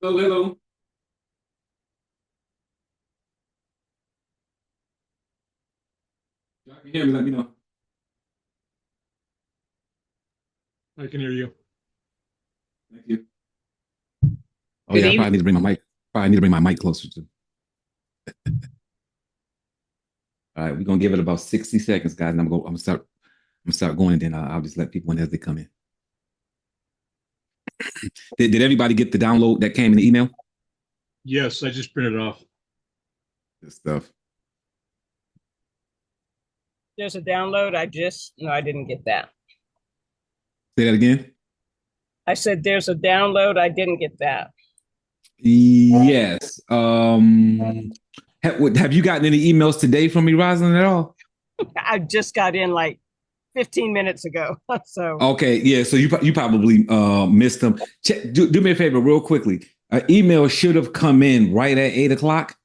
Hello, hello. Y'all can hear me, let me know. I can hear you. Thank you. Oh Good yeah, I evening. probably need to bring my mic. Probably need to bring my mic closer to. All right, we're gonna give it about 60 seconds, guys, and I'm gonna start going, and then I'll just let people in as they come in. Did everybody get the download that came in the email? Yes, I just printed it off. Good stuff. There's a download. No, I didn't get that. Say that again. I said there's a download. I didn't get that. Yes. Have you gotten any emails today from me, Rosalind, at all? I just got in like 15 minutes ago. So, Okay, yeah. So you probably missed them. Do me a favor, real quickly. An email should have come in right at 8 o'clock.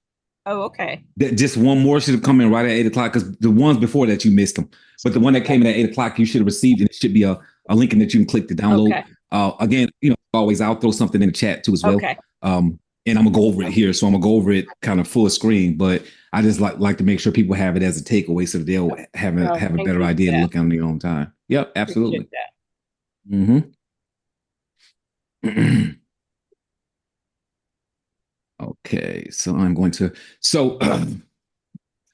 oh, okay. That just one more should have come in right at 8 o'clock because the ones before that you missed them. But the one that came in at 8 o'clock, you should have received, and it should be a link in that you can click to download. Okay. Again, always I'll throw something in the chat too as well. Okay. And I'm gonna go over it here, so I'm gonna go over it kind of full screen. But I just like to make sure people have it as a takeaway, so that they'll have a Thank better you for idea to that. look on their own time. Yep, Appreciate absolutely. that. Mm-hmm. Okay, so I'm going to. So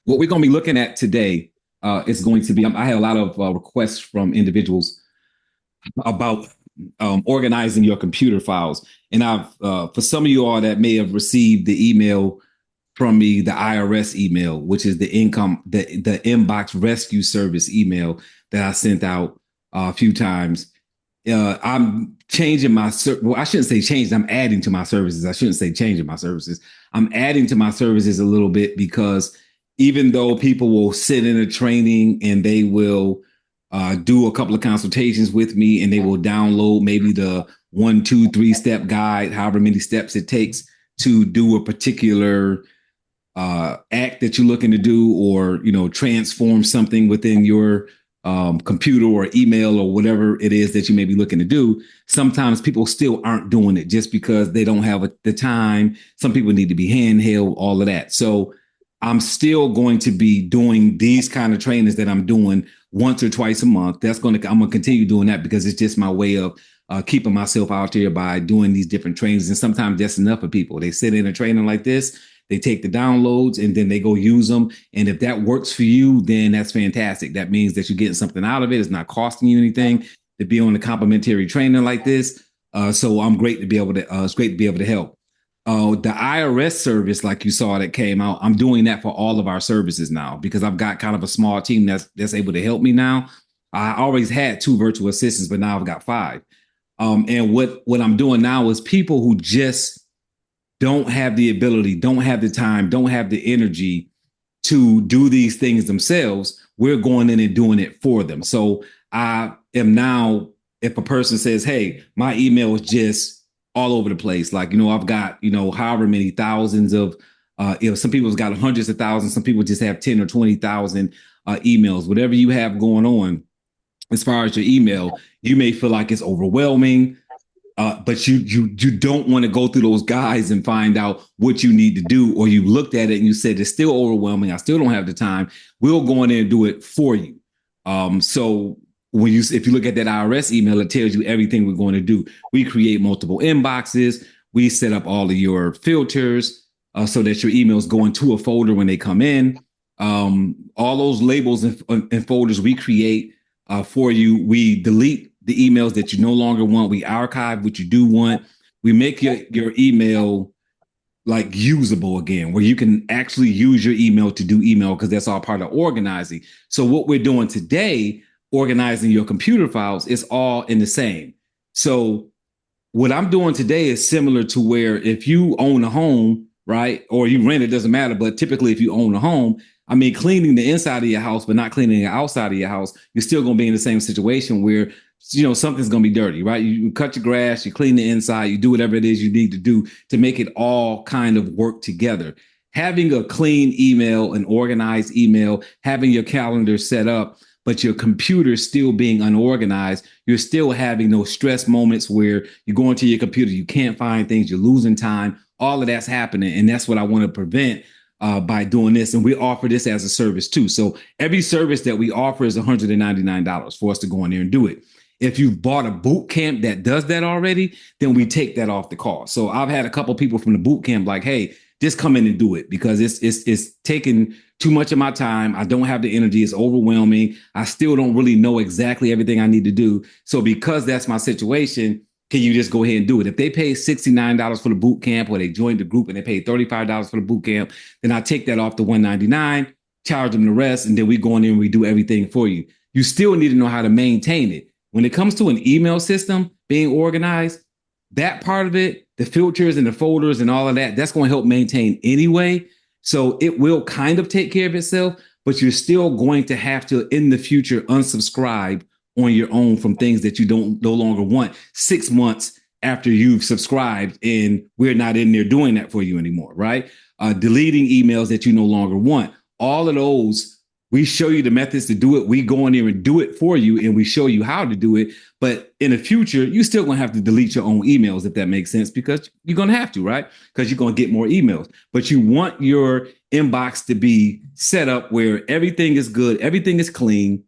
what we're going to be looking at today is going to be. I had a lot of requests from individuals about organizing your computer files, and I've for some of you all that may have received the email from me, the IRS email, which is the inbox rescue service email that I sent out a few times. I'm changing well, I shouldn't say changed. I'm adding to my services. I shouldn't say changing my services. I'm adding to my services a little bit because even though people will sit in a training and they will do a couple of consultations with me and they will download maybe the 1, 2, 3 step guide, however many steps it takes to do a particular act that you're looking to do, or transform something within your computer or email or whatever it is that you may be looking to do. Sometimes people still aren't doing it just because they don't have the time. Some people need to be handheld, all of that. So I'm still going to be doing these kind of trainings that I'm doing once or twice a month. I'm going to continue doing that because it's just my way of keeping myself out there by doing these different trainings. And sometimes that's enough for people. They sit in a training like this, they take the downloads and then they go use them. And if that works for you, then that's fantastic. That means that you're getting something out of it. It's not costing you anything to be on a complimentary training like this. So I'm great to be able to. It's great to be able to help. The IRS service, like you saw that came out, I'm doing that for all of our services now because I've got kind of a small team that's able to help me now. I always had 2 virtual assistants, but now I've got 5. And what I'm doing now is people who just don't have the ability, don't have the time, don't have the energy to do these things themselves, we're going in and doing it for them. So I am now, if a person says, hey, my email is just all over the place, like, I've got, however many thousands of, some people's got hundreds of thousands, some people just have 10 or 20,000 emails, whatever you have going on as far as your email, you may feel like it's overwhelming. But you don't want to go through those guides and find out what you need to do, or you looked at it and you said it's still overwhelming. I still don't have the time. We'll go in there and do it for you. So if you look at that IRS email, it tells you everything we're going to do. We create multiple inboxes. We set up all of your filters so that your emails go into a folder when they come in. All those labels and folders we create for you. We delete the emails that you no longer want. We archive what you do want. We make your email like usable again, where you can actually use your email to do email because that's all part of organizing. So what we're doing today, organizing your computer files, is all in the same. So what I'm doing today is similar to where if you own a home, right, or you rent, it doesn't matter. But typically, if you own a home, I mean, cleaning the inside of your house, but not cleaning the outside of your house, you're still going to be in the same situation where something's going to be dirty, right? You cut your grass, you clean the inside, you do whatever it is you need to do to make it all kind of work together. Having a clean email, an organized email, having your calendar set up but your computer's still being unorganized. You're still having those stress moments where you go into your computer, you can't find things, you're losing time. All of that's happening. And that's what I want to prevent by doing this. And we offer this as a service too. So every service that we offer is $199 for us to go in there and do it. If you've bought a boot camp that does that already, then we take that off the cost. So I've had a couple of people from the boot camp like, hey, just come in and do it because it's taking too much of my time. I don't have the energy. It's overwhelming. I still don't really know exactly everything I need to do. So because that's my situation, can you just go ahead and do it? If they pay $69 for the boot camp or they joined the group and they paid $35 for the boot camp, then I take that off to $199, charge them the rest, and then we go in there and we do everything for you. You still need to know how to maintain it. When it comes to an email system being organized, that part of it, the filters and the folders and all of that, that's going to help maintain anyway. So it will kind of take care of itself, but you're still going to have to, in the future, unsubscribe on your own from things that you don't no longer want 6 months after you've subscribed, and we're not in there doing that for you anymore, right? Deleting emails that you no longer want. All of those, we show you the methods to do it. We go in there and do it for you, and we show you how to do it. But in the future, you're still going to have to delete your own emails, if that makes sense, because you're going to have to, right? Because you're going to get more emails. But you want your inbox to be set up where everything is good, everything is clean,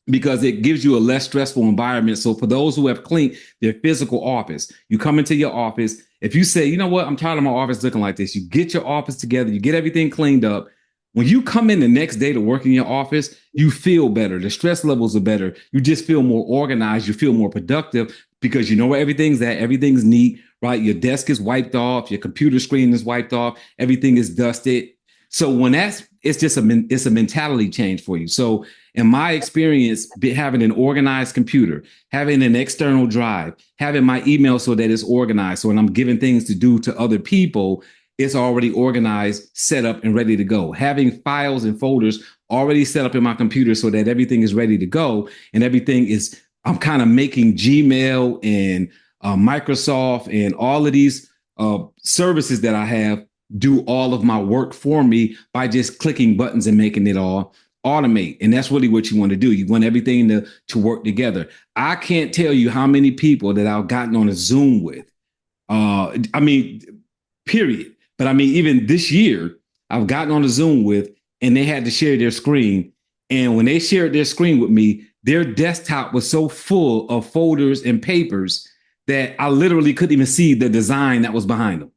because it gives you a less stressful environment. So for those who have cleaned their physical office, you come into your office. If you say, you know what, I'm tired of my office looking like this, you get your office together, you get everything cleaned up. When you come in the next day to work in your office, you feel better. The stress levels are better. You just feel more organized. You feel more productive because you know where everything's at. Everything's neat, right? Your desk is wiped off. Your computer screen is wiped off. Everything is dusted. So when it's just it's a mentality change for you. So in my experience, having an organized computer, having an external drive, having my email so that it's organized. So when I'm giving things to do to other people, it's already organized, set up, and ready to go. Having files and folders already set up in my computer so that everything is ready to go. And everything is, I'm kind of making Gmail and Microsoft and all of these services that I have do all of my work for me by just clicking buttons and making it all automate. And that's really what you want to do. You want everything to work together. I can't tell you how many people that I've gotten on a Zoom with. Period. But I mean, even this year, I've gotten on a Zoom with, and they had to share their screen. And when they shared their screen with me, their desktop was so full of folders and papers that I literally couldn't even see the design that was behind them.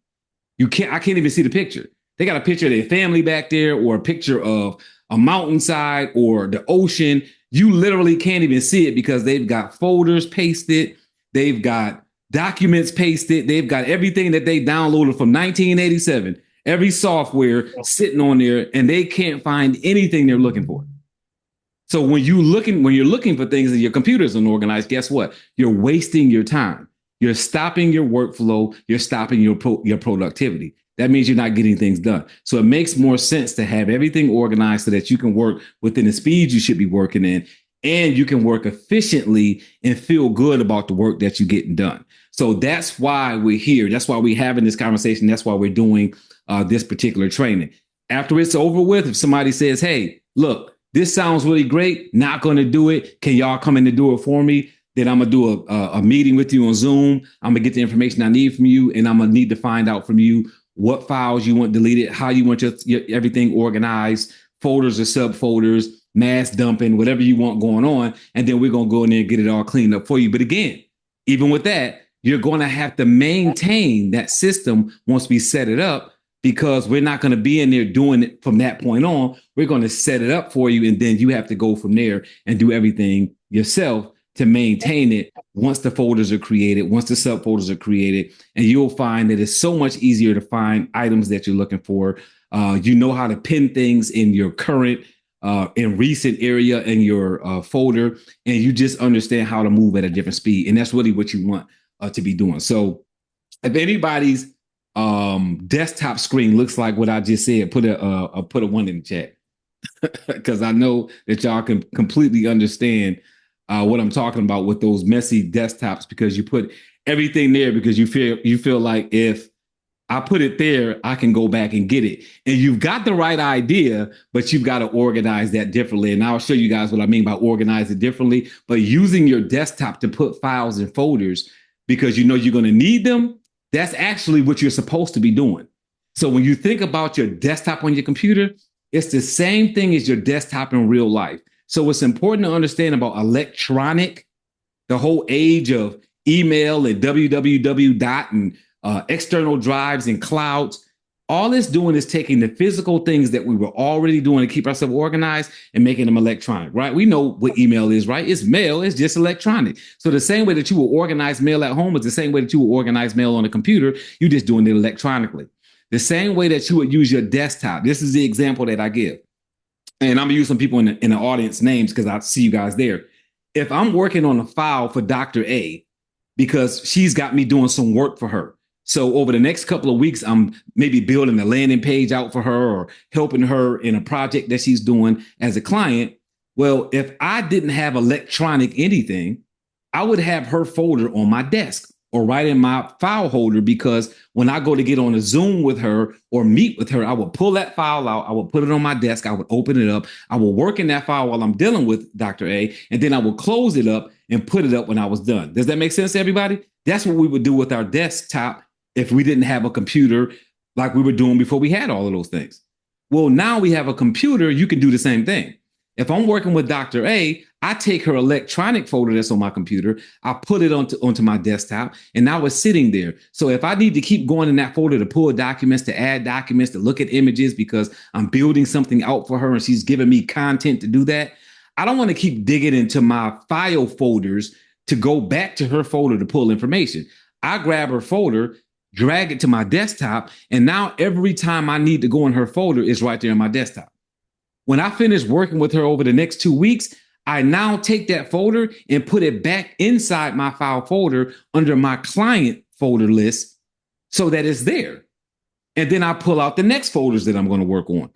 I can't even see the picture. They got a picture of their family back there, or a picture of a mountainside or the ocean. You literally can't even see it because they've got folders pasted. They've got documents pasted. They've got everything that they downloaded from 1987, every software sitting on there, and they can't find anything they're looking for. So when you're looking for things and your computer's unorganized, guess what? You're wasting your time. You're stopping your workflow. You're stopping your productivity. That means you're not getting things done. So it makes more sense to have everything organized so that you can work within the speed you should be working in, and you can work efficiently and feel good about the work that you're getting done. So that's why we're here. That's why we're having this conversation. That's why we're doing this particular training. After it's over with, if somebody says, hey, look, this sounds really great, not going to do it, can y'all come in and do it for me? Then I'm going to do a meeting with you on Zoom. I'm going to get the information I need from you, and I'm going to need to find out from you what files you want deleted, how you want your everything organized, folders or subfolders, mass dumping, whatever you want going on. And then we're going to go in there and get it all cleaned up for you. But again, even with that, you're going to have to maintain that system once we set it up, because we're not going to be in there doing it from that point on. We're going to set it up for you, and then you have to go from there and do everything yourself to maintain it once the folders are created, once the subfolders are created. And you'll find that it's so much easier to find items that you're looking for. You know how to pin things in your current in recent area in your folder, and you just understand how to move at a different speed. And that's really what you want to be doing. So if anybody's desktop screen looks like what I just said, put a 1 in the chat, because I know that y'all can completely understand what I'm talking about with those messy desktops, because you put everything there because you feel like if I put it there, I can go back and get it. And you've got the right idea, but you've got to organize that differently. And I'll show you guys what I mean by organize it differently. But using your desktop to put files in folders because you know you're going to need them, that's actually what you're supposed to be doing. So when you think about your desktop on your computer, it's the same thing as your desktop in real life. So it's important to understand about electronic, the whole age of email and www dot and external drives and clouds. All it's doing is taking the physical things that we were already doing to keep ourselves organized and making them electronic, right? We know what email is, right? It's mail, it's just electronic. So the same way that you will organize mail at home is the same way that you will organize mail on a computer. You're just doing it electronically. The same way that you would use your desktop. This is the example that I give. And I'm gonna use some people in the audience names because I see you guys there. If I'm working on a file for Dr. A, because she's got me doing some work for her. So over the next couple of weeks, I'm maybe building a landing page out for her or helping her in a project that she's doing as a client. Well, if I didn't have electronic anything, I would have her folder on my desk or right in my file holder, because when I go to get on a Zoom with her or meet with her, I would pull that file out. I would put it on my desk. I would open it up. I will work in that file while I'm dealing with Dr. A, and then I will close it up and put it up when I was done. Does that make sense to everybody? That's what we would do with our desktop if we didn't have a computer like we were doing before we had all of those things. Well, now we have a computer, you can do the same thing. If I'm working with Dr. A, I take her electronic folder that's on my computer, I put it onto my desktop, and now it's sitting there. So if I need to keep going in that folder to pull documents, to add documents, to look at images because I'm building something out for her and she's giving me content to do that, I don't want to keep digging into my file folders to go back to her folder to pull information. I grab her folder, drag it to my desktop, and now every time I need to go in her folder, it's right there on my desktop. When I finish working with her over the next 2 weeks, I now take that folder and put it back inside my file folder under my client folder list so that it's there. And then I pull out the next folders that I'm going to work on.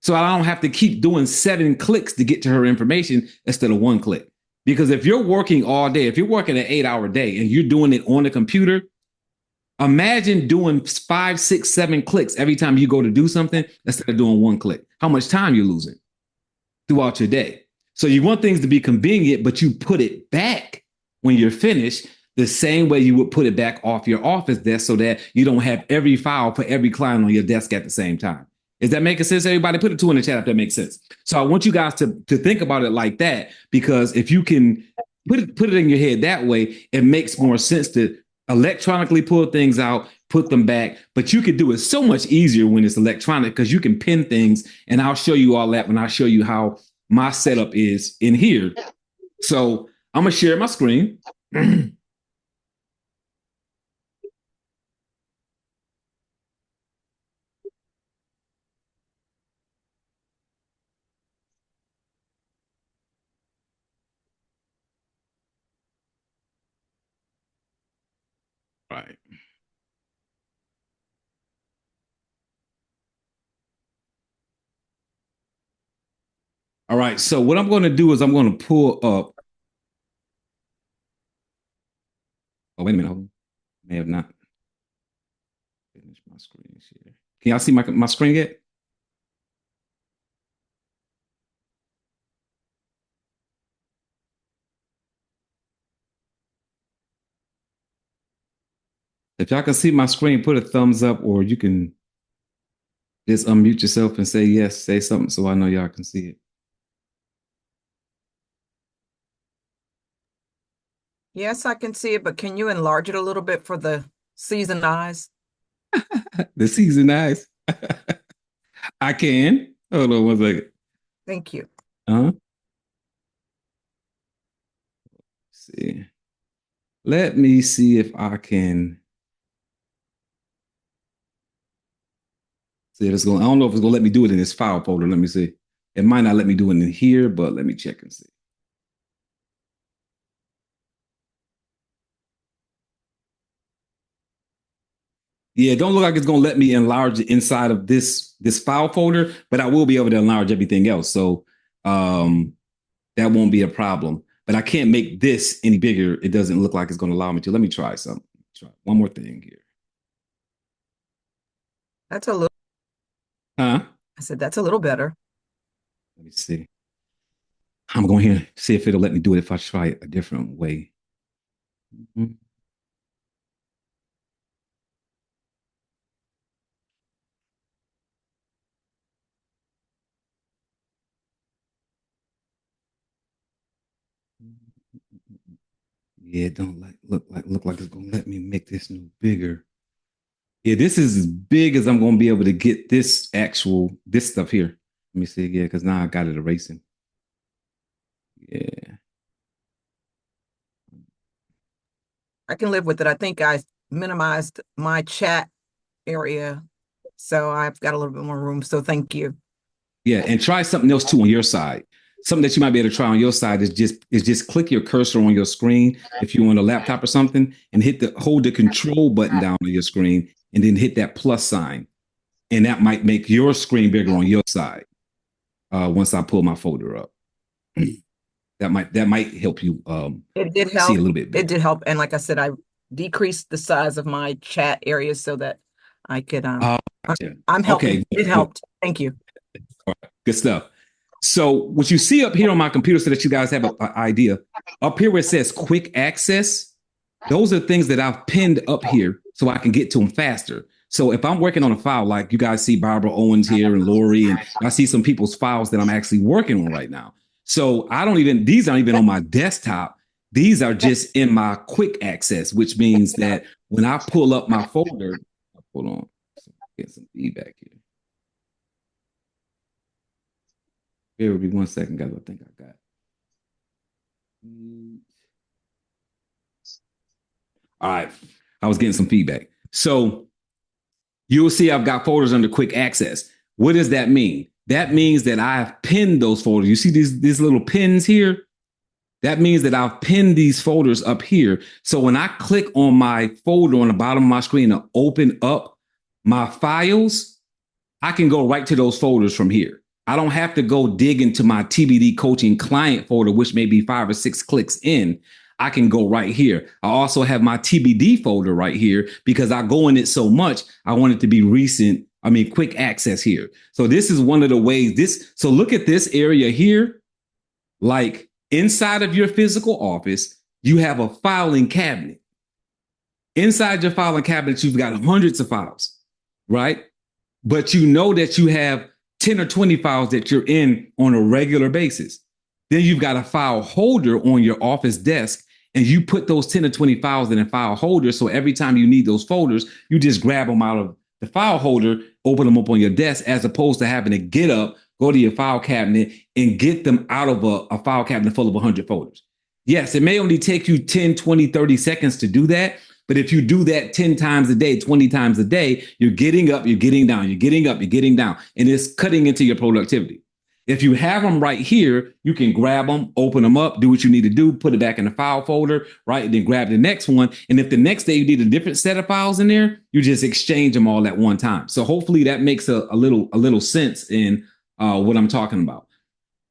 So I don't have to keep doing 7 clicks to get to her information instead of 1 click. Because if you're working all day, if you're working an 8-hour day and you're doing it on the computer, imagine doing 5, 6, 7 clicks every time you go to do something instead of doing 1 click. How much time you're losing throughout your day. So you want things to be convenient, but you put it back when you're finished the same way you would put it back off your office desk so that you don't have every file for every client on your desk at the same time. Is that making sense? Everybody put a 2 in the chat if that makes sense. So I want you guys to think about it like that, because if you can put it in your head that way, it makes more sense to electronically pull things out, put them back, but you can do it so much easier when it's electronic because you can pin things, and I'll show you all that when I show you how my setup is in here. So I'm gonna share my screen. Right. All right. So what I'm going to do is I'm going to pull up. Oh, wait a minute. Hold on. May have not finished my screen here. Can y'all see my screen yet? If y'all can see my screen, put a thumbs up, or you can just unmute yourself and say yes, say something so I know y'all can see it. Yes, I can see it, but can you enlarge it a little bit for the seasoned eyes? The seasoned eyes. I can. Hold on 1 second. Thank you. See. Let me see if I can. See if it's going. I don't know if it's going to let me do it in this file folder. Let me see. It might not let me do it in here, but let me check and see. Yeah, it don't look like it's going to let me enlarge the inside of this file folder, but I will be able to enlarge everything else. So that won't be a problem. But I can't make this any bigger. It doesn't look like it's going to allow me to. Let me try something. Try one more thing here. That's a little, Huh? I said, that's a little better. Let me see. I'm going here and see if it'll let me do it if I try it a different way. Mhm. Yeah, it don't look like it's gonna let me make this new bigger. Yeah, this is as big as I'm gonna be able to get this stuff here. Let me see. Yeah, because now I got it erasing. Yeah. I can live with it. I think I minimized my chat area, so I've got a little bit more room. So thank you. Yeah, and try something else too on your side. Something that you might be able to try on your side is just click your cursor on your screen if you're on a laptop or something, and hold the control button down on your screen, and then hit that plus sign, and that might make your screen bigger on your side. Once I pull my folder up, that might help you It did see a help. little bit better. It did help. And like I said, I decreased the size of my chat area so that I could Gotcha. I'm helping. Okay, It good, helped. Thank you. good stuff. So what you see up here on my computer, so that you guys have an idea, up here where it says quick access, those are things that I've pinned up here so I can get to them faster. So if I'm working on a file, like you guys see Barbara Owens here and Lori, and I see some people's files that I'm actually working on right now. So these aren't even on my desktop. These are just in my quick access, which means that when I pull up my folder, hold on, get some feedback here. Bear with me 1 second, guys. I think I got. All right. I was getting some feedback. So you'll see I've got folders under quick access. What does that mean? That means that I've pinned those folders. You see these little pins here? That means that I've pinned these folders up here. So when I click on my folder on the bottom of my screen to open up my files, I can go right to those folders from here. I don't have to go dig into my TBD coaching client folder, which may be 5 or 6 clicks in. I can go right here. I also have my TBD folder right here because I go in it so much. I want it to be quick access here. So this is one of the ways so look at this area here. Like inside of your physical office, you have a filing cabinet. Inside your filing cabinet, you've got hundreds of files, right? But you know that you have 10 or 20 files that you're in on a regular basis. Then you've got a file holder on your office desk, and you put those 10 or 20 files in a file holder. So every time you need those folders, you just grab them out of the file holder, open them up on your desk, as opposed to having to get up, go to your file cabinet, and get them out of a file cabinet full of 100 folders. Yes, it may only take you 10, 20, 30 seconds to do that. But if you do that 10 times a day, 20 times a day, you're getting up, you're getting down, you're getting up, you're getting down, and it's cutting into your productivity. If you have them right here, you can grab them, open them up, do what you need to do, put it back in the file folder, right? And then grab the next one. And if the next day you need a different set of files in there, you just exchange them all at one time. So hopefully that makes a little sense in what I'm talking about.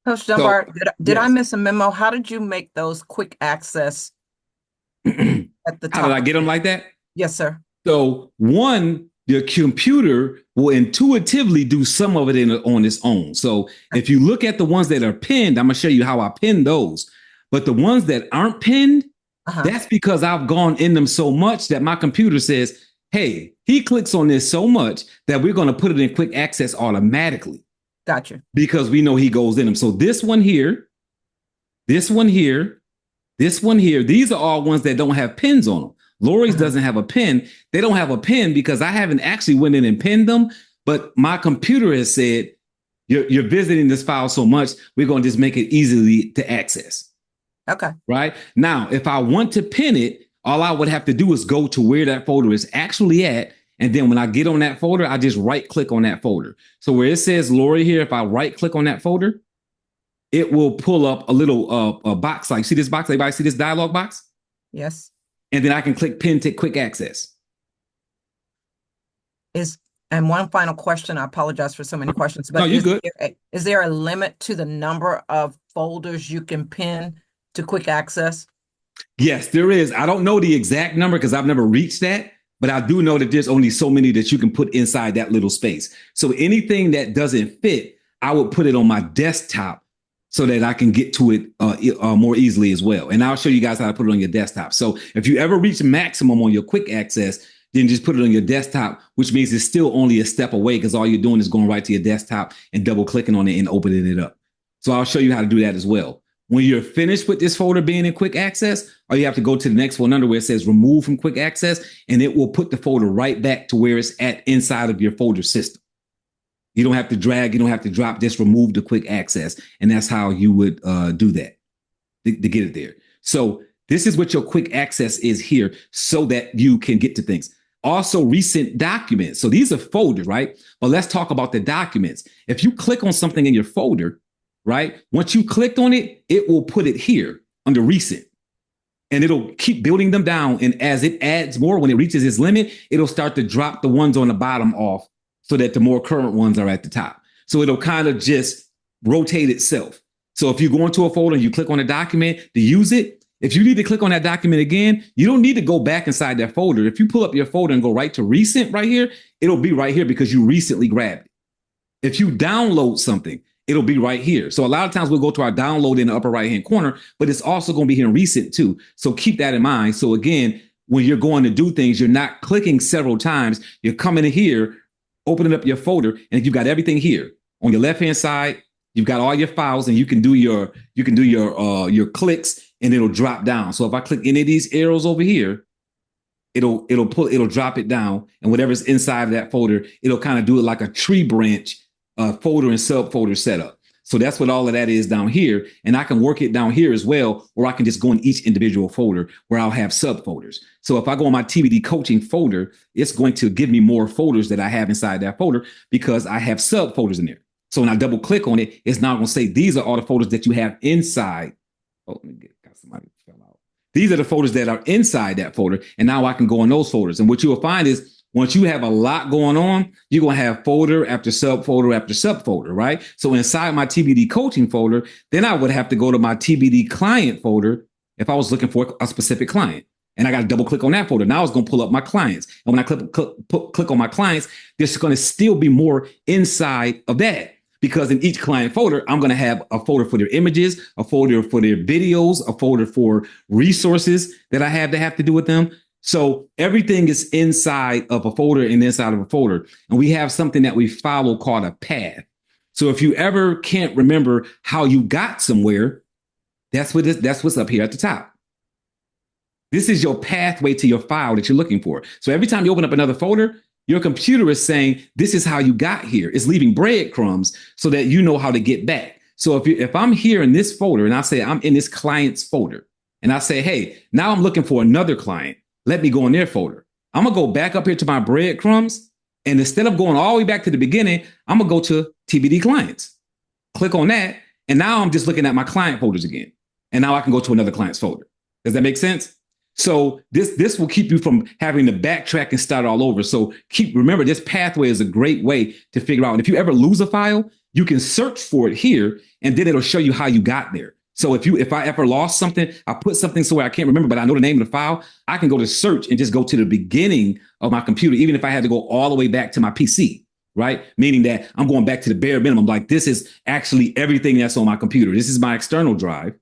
Coach Dunbar, did I yes. miss a memo? How did you make those quick access at the top? How did I get them like that? Yes, sir. So one, your computer will intuitively do some of it on its own. So if you look at the ones that are pinned, I'm going to show you how I pin those. But the ones that aren't pinned, that's because I've gone in them so much that my computer says, hey, he clicks on this so much that we're going to put it in quick access automatically. Gotcha. Because we know he goes in them. So this one here, this one here, this one here, these are all ones that don't have pins on them. Lori's doesn't have a pin. They don't have a pin because I haven't actually went in and pinned them, but my computer has said, you're visiting this file so much, we're going to just make it easily to access. Okay. Right? Now, if I want to pin it, all I would have to do is go to where that folder is actually at. And then when I get on that folder, I just right click on that folder. So where it says Lori here, if I right click on that folder, it will pull up a little box. Like, see this box? Everybody see this dialog box? Yes. And then I can click pin to quick access. And one final question. I apologize for so many questions, but no, you're good. Is there a limit to the number of folders you can pin to quick access? Yes, there is. I don't know the exact number because I've never reached that, but I do know that there's only so many that you can put inside that little space. So anything that doesn't fit, I would put it on my desktop so that I can get to it more easily as well. And I'll show you guys how to put it on your desktop. So if you ever reach maximum on your quick access, then just put it on your desktop, which means it's still only a step away because all you're doing is going right to your desktop and double clicking on it and opening it up. So I'll show you how to do that as well. When you're finished with this folder being in quick access, all you have to go to the next one under where it says remove from quick access, and it will put the folder right back to where it's at inside of your folder system. You don't have to drag, you don't have to drop, just remove the quick access. And that's how you would do that to get it there. So this is what your quick access is here so that you can get to things. Also recent documents. So these are folders, right? But let's talk about the documents. If you click on something in your folder, right? Once you clicked on it, it will put it here under recent. And it'll keep building them down. And as it adds more, when it reaches its limit, it'll start to drop the ones on the bottom off so that the more current ones are at the top. So it'll kind of just rotate itself. So if you go into a folder and you click on a document to use it, if you need to click on that document again, you don't need to go back inside that folder. If you pull up your folder and go right to recent right here, it'll be right here because you recently grabbed it. If you download something, it'll be right here. So a lot of times we'll go to our download in the upper right-hand corner, but it's also going to be here in recent too. So keep that in mind. So again, when you're going to do things, you're not clicking several times. You're coming in here, opening up your folder, and you've got everything here. On your left-hand side, you've got all your files, and you can do your clicks, and it'll drop down. So if I click any of these arrows over here, it'll drop it down, and whatever's inside of that folder, it'll kind of do it like a tree branch folder and subfolder setup. So that's what all of that is down here. And I can work it down here as well, or I can just go in each individual folder where I'll have subfolders. So if I go on my TBD coaching folder, it's going to give me more folders that I have inside that folder because I have subfolders in there. So when I double click on it, it's now going to say, these are all the folders that you have inside. Oh, let me got somebody fell out. These are the folders that are inside that folder. And now I can go in those folders. And what you will find is, once you have a lot going on, you're going to have folder after subfolder after subfolder, right? So inside my TBD coaching folder, then I would have to go to my TBD client folder if I was looking for a specific client. And I got to double click on that folder. Now it's going to pull up my clients. And when I click on my clients, there's going to still be more inside of that. Because in each client folder, I'm going to have a folder for their images, a folder for their videos, a folder for resources that I have to do with them. So everything is inside of a folder and inside of a folder. And we have something that we follow called a path. So if you ever can't remember how you got somewhere, that's what's up here at the top. This is your pathway to your file that you're looking for. So every time you open up another folder, your computer is saying, this is how you got here. It's leaving breadcrumbs so that you know how to get back. So if I'm here in this folder and I say I'm in this client's folder and I say, hey, now I'm looking for another client. Let me go in their folder. I'm going to go back up here to my breadcrumbs. And instead of going all the way back to the beginning, I'm going to go to TBD clients. Click on that. And now I'm just looking at my client folders again. And now I can go to another client's folder. Does that make sense? So this will keep you from having to backtrack and start all over. So remember, this pathway is a great way to figure out. And if you ever lose a file, you can search for it here, and then it'll show you how you got there. So if I ever lost something, I put something somewhere I can't remember, but I know the name of the file, I can go to search and just go to the beginning of my computer, even if I had to go all the way back to my PC, right? Meaning that I'm going back to the bare minimum. Like, this is actually everything that's on my computer. This is my external drive,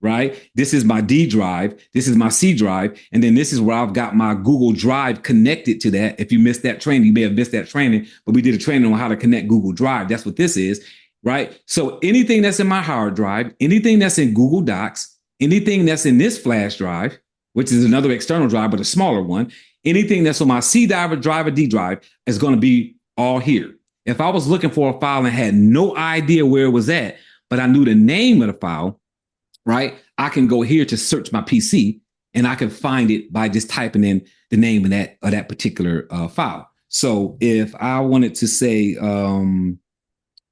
right? This is my D drive. This is my C drive. And then this is where I've got my Google Drive connected to that. If you missed that training, you may have missed that training, but we did a training on how to connect Google Drive. That's what this is. Right? So anything that's in my hard drive, anything that's in Google Docs, anything that's in this flash drive, which is another external drive, but a smaller one, anything that's on my C drive or D drive is going to be all here. If I was looking for a file and had no idea where it was at, but I knew the name of the file, right? I can go here to search my PC and I can find it by just typing in the name of that particular file. So if I wanted to say,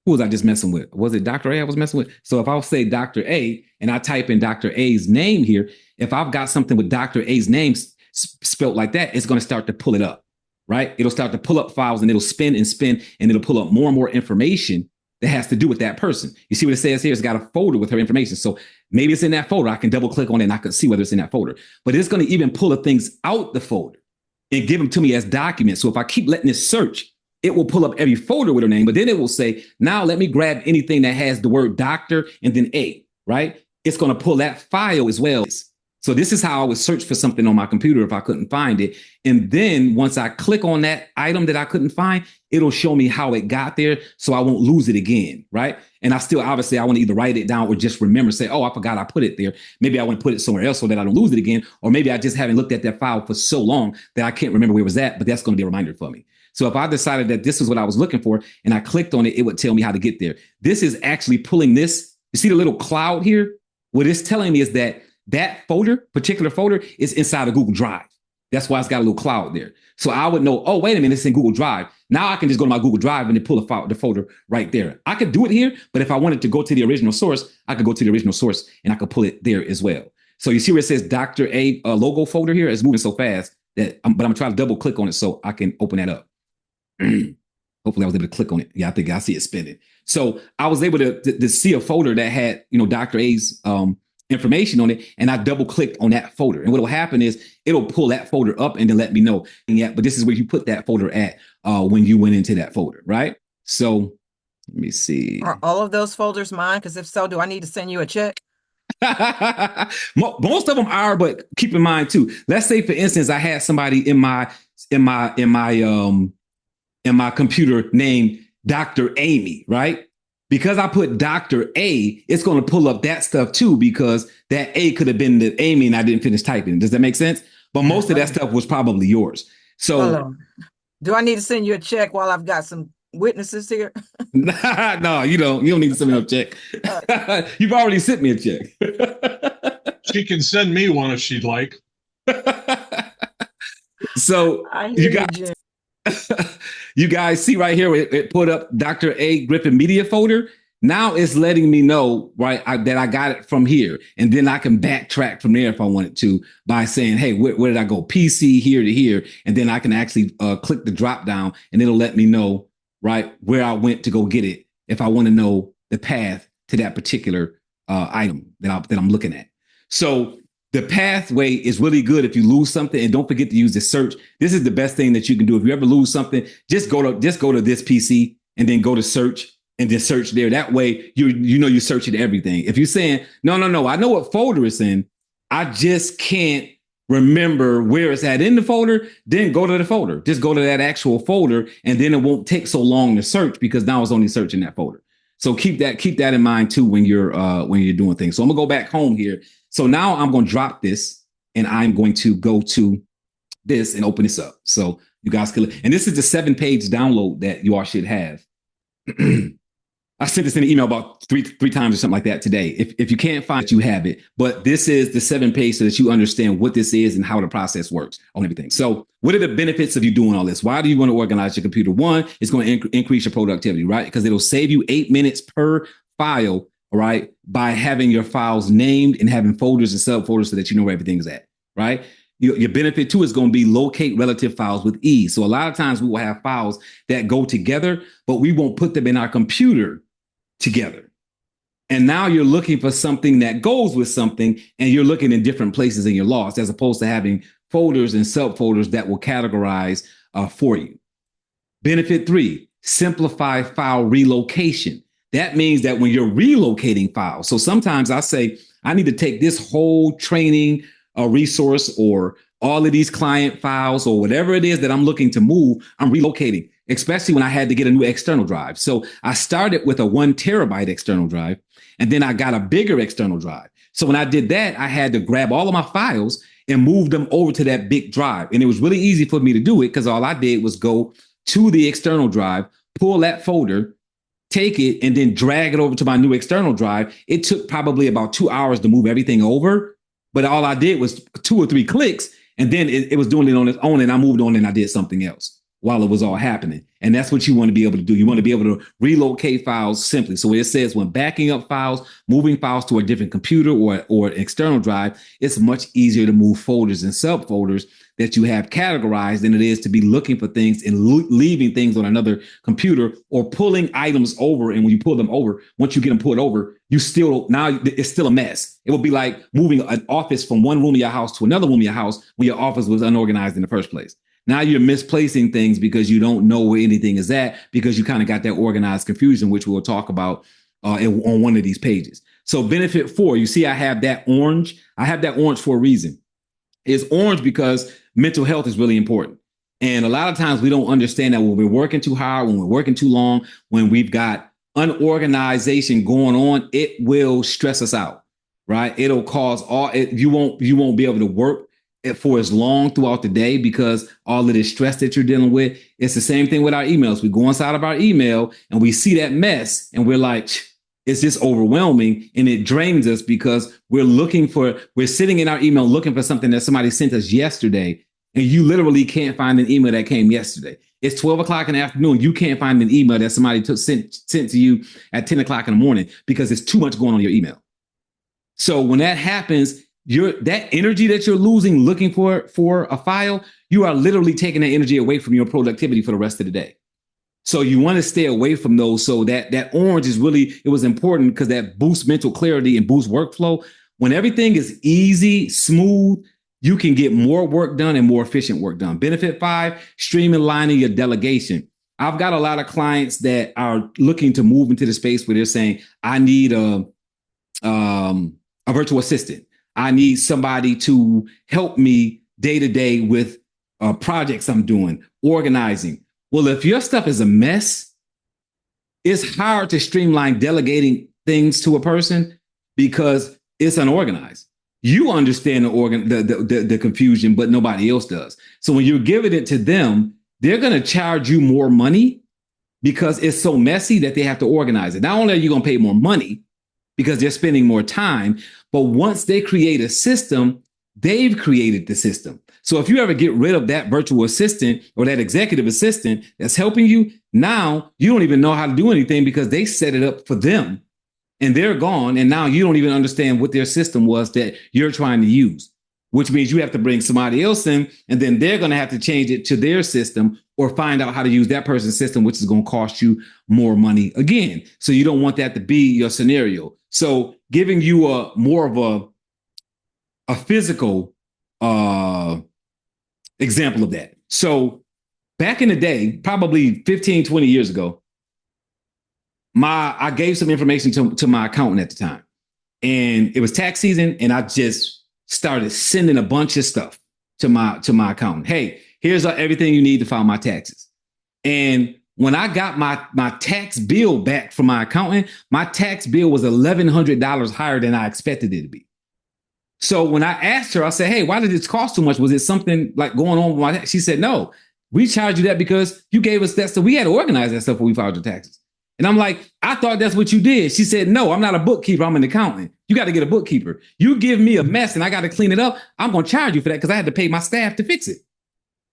who was I just messing with? Was it Dr. A I was messing with? So if I'll say Dr. A and I type in Dr. A's name here, if I've got something with Dr. A's name spelled like that, it's going to start to pull it up, right? It'll start to pull up files and it'll spin and it'll pull up more and more information that has to do with that person. You see what it says here? It's got a folder with her information. So maybe it's in that folder. I can double click on it and I can see whether it's in that folder. But it's going to even pull the things out the folder and give them to me as documents. So if I keep letting it search, it will pull up every folder with her name, but then it will say, now let me grab anything that has the word doctor and then A, right? It's going to pull that file as well. So this is how I would search for something on my computer if I couldn't find it. And then once I click on that item that I couldn't find, it'll show me how it got there so I won't lose it again, right? And I still, obviously, I want to either write it down or just remember, say, oh, I forgot I put it there. Maybe I want to put it somewhere else so that I don't lose it again. Or maybe I just haven't looked at that file for so long that I can't remember where it was at, but that's going to be a reminder for me. So if I decided that this is what I was looking for and I clicked on it, it would tell me how to get there. This is actually pulling this. You see the little cloud here? What it's telling me is that particular folder is inside of Google Drive. That's why it's got a little cloud there. So I would know, oh, wait a minute, it's in Google Drive. Now I can just go to my Google Drive and then pull the folder right there. I could do it here, but if I wanted to go to the original source, I could go to the original source and I could pull it there as well. So you see where it says Dr. A logo folder here? It's moving so fast but I'm going to try to double click on it so I can open that up. Hopefully I was able to click on it. Yeah, I think I see it spinning. So I was able to see a folder that had, Dr. A's information on it, and I double clicked on that folder. And what will happen is it'll pull that folder up and then let me know. And yeah, but this is where you put that folder at when you went into that folder, right? So let me see. Are all of those folders mine? Because if so, do I need to send you a check? Most of them are, but keep in mind too. Let's say, for instance, I had somebody in my computer named Dr. Amy, right? Because I put Dr. A, it's going to pull up that stuff too, because that A could have been the Amy and I didn't finish typing. Does that make sense? But most of that stuff was probably yours. So do I need to send you a check while I've got some witnesses here? No, you don't. You don't need to send me a check. You've already sent me a check. She can send me one if she'd like. So you guys see right here, it put up Dr. A Griffin Media folder. Now it's letting me know, right, that I got it from here. And then I can backtrack from there if I wanted to by saying, hey, where did I go? PC here to here. And then I can actually click the drop down and it'll let me know, right, where I went to go get it if I want to know the path to that particular item that I'm looking at. So the pathway is really good if you lose something, and don't forget to use the search. This is the best thing that you can do. If you ever lose something, just go to this PC and then go to search and just search there. That way you're searching everything. If you're saying, no, I know what folder it's in, I just can't remember where it's at in the folder, then go to the folder. Just go to that actual folder, and then it won't take so long to search because now it's only searching that folder. So keep that in mind too when you're doing things. So I'm gonna go back home here. So now I'm going to drop this and I'm going to go to this and open this up. So you guys can, and this is the 7-page download that you all should have. I sent this in an email about three times or something like that today. If you can't find it, you have it. But this is the 7-page so that you understand what this is and how the process works on everything. So what are the benefits of you doing all this? Why do you want to organize your computer? One, it's going to increase your productivity, right? Because it'll save you 8 minutes per file, right? By having your files named and having folders and subfolders so that you know where everything's at, right? Your benefit too is going to be locate relative files with ease. So a lot of times we will have files that go together, but we won't put them in our computer together. And now you're looking for something that goes with something, and you're looking in different places and you're lost, as opposed to having folders and subfolders that will categorize for you. Benefit 3, simplify file relocation. That means that when you're relocating files, so sometimes I say, I need to take this whole training resource or all of these client files or whatever it is that I'm looking to move, I'm relocating, especially when I had to get a new external drive. So I started with a 1 terabyte external drive, and then I got a bigger external drive. So when I did that, I had to grab all of my files and move them over to that big drive. And it was really easy for me to do it because all I did was go to the external drive, pull that folder, take it, and then drag it over to my new external drive. It took probably about 2 hours to move everything over, but all I did was 2 or 3 clicks, and then it was doing it on its own, and I moved on and I did something else while it was all happening. And that's what you want to be able to do. You want to be able to relocate files simply. So it says when backing up files, moving files to a different computer or an external drive, it's much easier to move folders and subfolders that you have categorized than it is to be looking for things and leaving things on another computer or pulling items over. And when you pull them over, once you get them pulled over, it's still a mess. It will be like moving an office from one room of your house to another room of your house when your office was unorganized in the first place. Now you're misplacing things because you don't know where anything is at, because you kind of got that organized confusion, which we'll talk about on one of these pages. So benefit 4, you see I have that orange. I have that orange for a reason. It's orange because mental health is really important. And a lot of times we don't understand that when we're working too hard, when we're working too long, when we've got unorganization going on, it will stress us out, right? It'll cause you won't be able to work for as long throughout the day because all of this stress that you're dealing with. It's the same thing with our emails. We go inside of our email and we see that mess and we're like, it's just overwhelming, and it drains us because we're sitting in our email looking for something that somebody sent us yesterday, and you literally can't find an email that came yesterday. It's 12 o'clock in the afternoon. You can't find an email that somebody sent to you at 10 o'clock in the morning because there's too much going on in your email. So when that happens, that energy that you're losing looking for a file, you are literally taking that energy away from your productivity for the rest of the day. So you want to stay away from those. So that orange it was important because that boosts mental clarity and boosts workflow. When everything is easy, smooth, you can get more work done and more efficient work done. Benefit 5, streamlining your delegation. I've got a lot of clients that are looking to move into the space where they're saying, I need a virtual assistant. I need somebody to help me day to day with projects I'm doing, organizing. Well, if your stuff is a mess, it's hard to streamline delegating things to a person because it's unorganized. You understand the confusion, but nobody else does. So when you're giving it to them, they're going to charge you more money because it's so messy that they have to organize it. Not only are you going to pay more money because they're spending more time, but once they create a system, they've created the system. So if you ever get rid of that virtual assistant or that executive assistant that's helping you, now you don't even know how to do anything because they set it up for them and they're gone. And now you don't even understand what their system was that you're trying to use, which means you have to bring somebody else in and then they're going to have to change it to their system or find out how to use that person's system, which is going to cost you more money again. So you don't want that to be your scenario. So giving you more of a physical example of that. So back in the day, probably 15, 20 years ago, I gave some information to my accountant at the time. And it was tax season, and I just started sending a bunch of stuff to my accountant. Hey, here's everything you need to file my taxes. And when I got my tax bill back from my accountant, my tax bill was $1,100 higher than I expected it to be. So when I asked her, I said, hey, why did this cost too much? Was it something like going on with my tax? She said, no, we charged you that because you gave us that stuff. We had to organize that stuff when we filed your taxes. And I'm like, I thought that's what you did. She said, no, I'm not a bookkeeper. I'm an accountant. You got to get a bookkeeper. You give me a mess and I got to clean it up. I'm going to charge you for that because I had to pay my staff to fix it.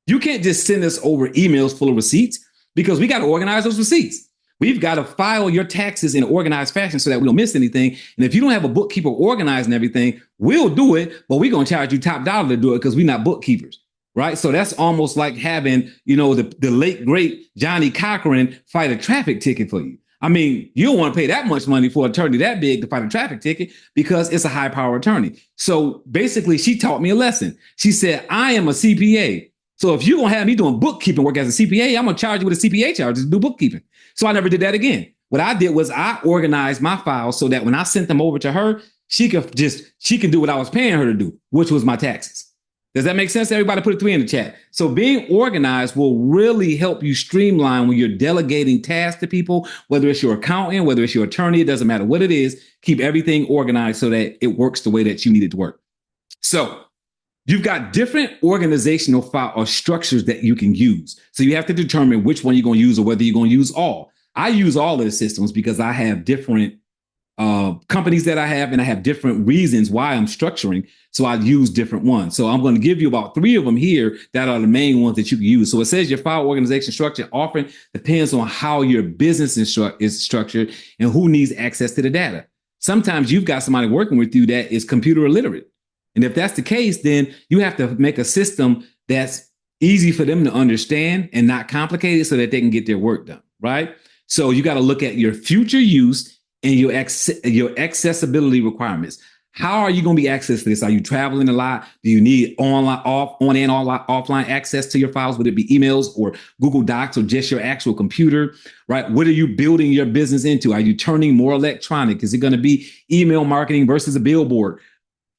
You can't just send us over emails full of receipts because we got to organize those receipts. We've got to file your taxes in an organized fashion so that we don't miss anything. And if you don't have a bookkeeper organizing everything, we'll do it, but we're going to charge you top dollar to do it because we're not bookkeepers, right? So that's almost like having, the late, great Johnny Cochran fight a traffic ticket for you. I mean, you don't want to pay that much money for an attorney that big to fight a traffic ticket because it's a high power attorney. So basically, she taught me a lesson. She said, I am a CPA. So if you're going to have me doing bookkeeping work as a CPA, I'm going to charge you with a CPA charge to do bookkeeping. So I never did that again. What I did was I organized my files so that when I sent them over to her, she could do what I was paying her to do, which was my taxes. Does that make sense? Everybody put a 3 in the chat. So being organized will really help you streamline when you're delegating tasks to people, whether it's your accountant, whether it's your attorney, it doesn't matter what it is. Keep everything organized so that it works the way that you need it to work. So you've got different organizational file or structures that you can use. So you have to determine which one you're going to use or whether you're going to use all. I use all of the systems because I have different companies that I have, and I have different reasons why I'm structuring. So I use different ones. So I'm going to give you about 3 of them here that are the main ones that you can use. So it says your file organization structure often depends on how your business is structured and who needs access to the data. Sometimes you've got somebody working with you that is computer illiterate. And if that's the case, then you have to make a system that's easy for them to understand and not complicated so that they can get their work done, right? So you got to look at your future use and your accessibility requirements. How are you going to be accessed to this? Are you traveling a lot? Do you need on and offline access to your files? Would it be emails or Google Docs or just your actual computer, right? What are you building your business into? Are you turning more electronic? Is it going to be email marketing versus a billboard?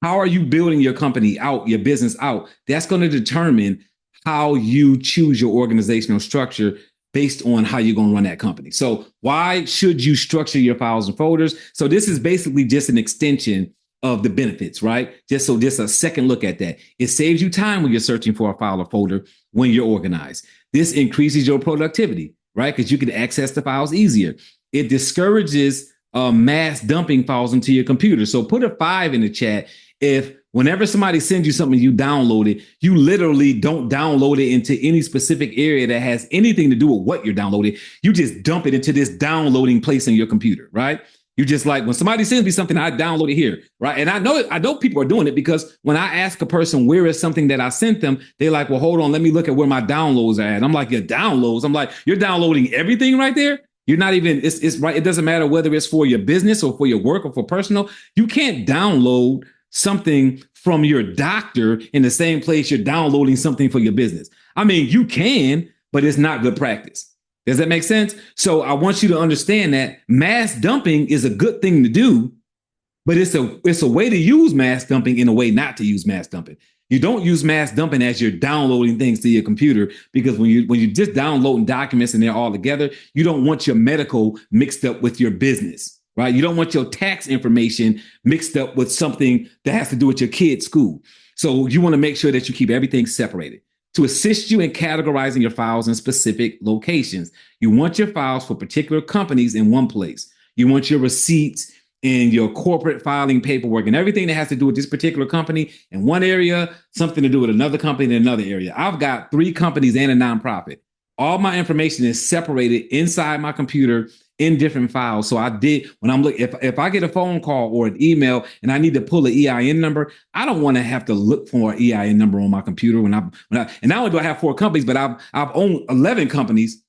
How are you building your company out, your business out? That's going to determine how you choose your organizational structure based on how you're going to run that company. So why should you structure your files and folders? So this is basically just an extension of the benefits, right? Just a second look at that. It saves you time when you're searching for a file or folder when you're organized. This increases your productivity, right? Because you can access the files easier. It discourages mass dumping files into your computer. So put a 5 in the chat if whenever somebody sends you something, you download it, you literally don't download it into any specific area that has anything to do with what you're downloading. You just dump it into this downloading place in your computer, right? You just like, when somebody sends me something, I download it here, right? And I know people are doing it because when I ask a person where is something that I sent them, they're like, well, hold on, let me look at where my downloads are at. I'm like, your downloads? I'm like, you're downloading everything right there? You're not even, it's right. It doesn't matter whether it's for your business or for your work or for personal. You can't download something from your doctor in the same place you're downloading something for your business. I mean, you can, but it's not good practice. Does that make sense? So I want you to understand that mass dumping is a good thing to do, but it's a way to use mass dumping in a way not to use mass dumping. You don't use mass dumping as you're downloading things to your computer, because when you just downloading documents and they're all together, you don't want your medical mixed up with your business, right? You don't want your tax information mixed up with something that has to do with your kid's school. So you want to make sure that you keep everything separated. To assist you in categorizing your files in specific locations, you want your files for particular companies in one place. You want your receipts and your corporate filing paperwork and everything that has to do with this particular company in one area, something to do with another company in another area. I've got 3 companies and a nonprofit. All my information is separated inside my computer in different files. So when I'm looking, if I get a phone call or an email and I need to pull an EIN number, I don't want to have to look for an EIN number on my computer and not only do I have 4 companies, but I've owned 11 companies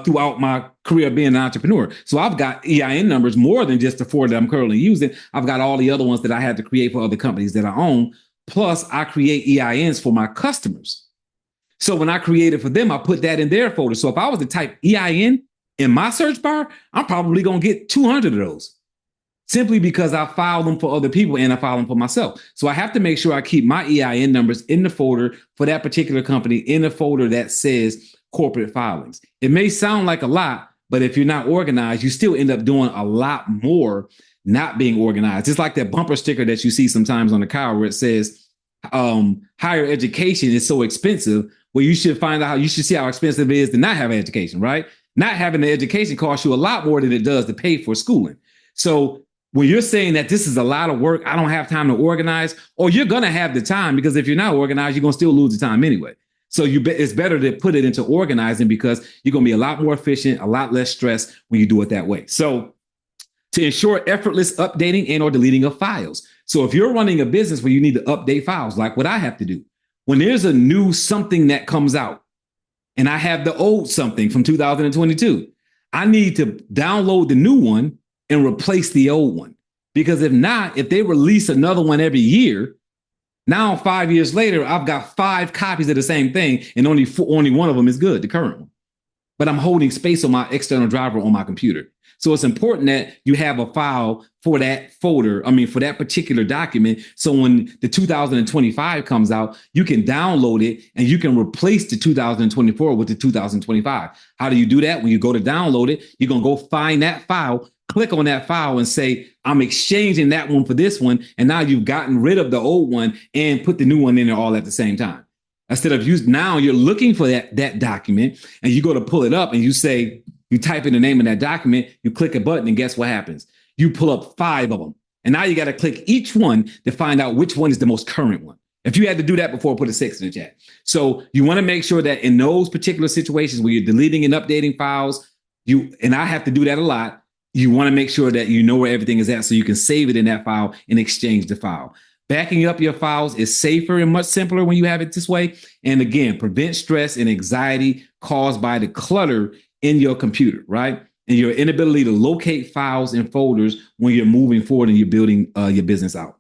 throughout my career being an entrepreneur. So I've got EIN numbers more than just the 4 that I'm currently using. I've got all the other ones that I had to create for other companies that I own. Plus I create EINs for my customers. So when I create it for them, I put that in their folder. So if I was to type EIN in my search bar, I'm probably going to get 200 of those, simply because I file them for other people and I file them for myself. So I have to make sure I keep my EIN numbers in the folder for that particular company, in the folder that says corporate filings. It may sound like a lot, but if you're not organized, you still end up doing a lot more not being organized. It's like that bumper sticker that you see sometimes on the car where it says, higher education is so expensive. Well, you should see how expensive it is to not have an education, right? Not having an education costs you a lot more than it does to pay for schooling. So when you're saying that this is a lot of work, I don't have time to organize, or you're going to have the time, because if you're not organized, you're going to still lose the time anyway. So it's better to put it into organizing, because you're going to be a lot more efficient, a lot less stress when you do it that way. So to ensure effortless updating and or deleting of files. So if you're running a business where you need to update files, like what I have to do, when there's a new something that comes out and I have the old something from 2022, I need to download the new one and replace the old one. Because if not, if they release another one every year, now 5 years later, I've got 5 copies of the same thing and only one of them is good, the current one. But I'm holding space on my external drive on my computer. So it's important that you have a file for that folder, for that particular document. So when the 2025 comes out, you can download it and you can replace the 2024 with the 2025. How do you do that? When you go to download it, you're going to go find that file, click on that file and say, I'm exchanging that one for this one. And now you've gotten rid of the old one and put the new one in there all at the same time. Instead of now you're looking for that document and you go to pull it up and you type in the name of that document, you click a button and guess what happens? You pull up 5 of them. And now you got to click each one to find out which one is the most current one. If you had to do that before, put a 6 in the chat. So you want to make sure that in those particular situations where you're deleting and updating files, and I have to do that a lot, you want to make sure that you know where everything is at so you can save it in that file and exchange the file. Backing up your files is safer and much simpler when you have it this way. And again, prevent stress and anxiety caused by the clutter in your computer, right? And your inability to locate files and folders when you're moving forward and you're building your business out.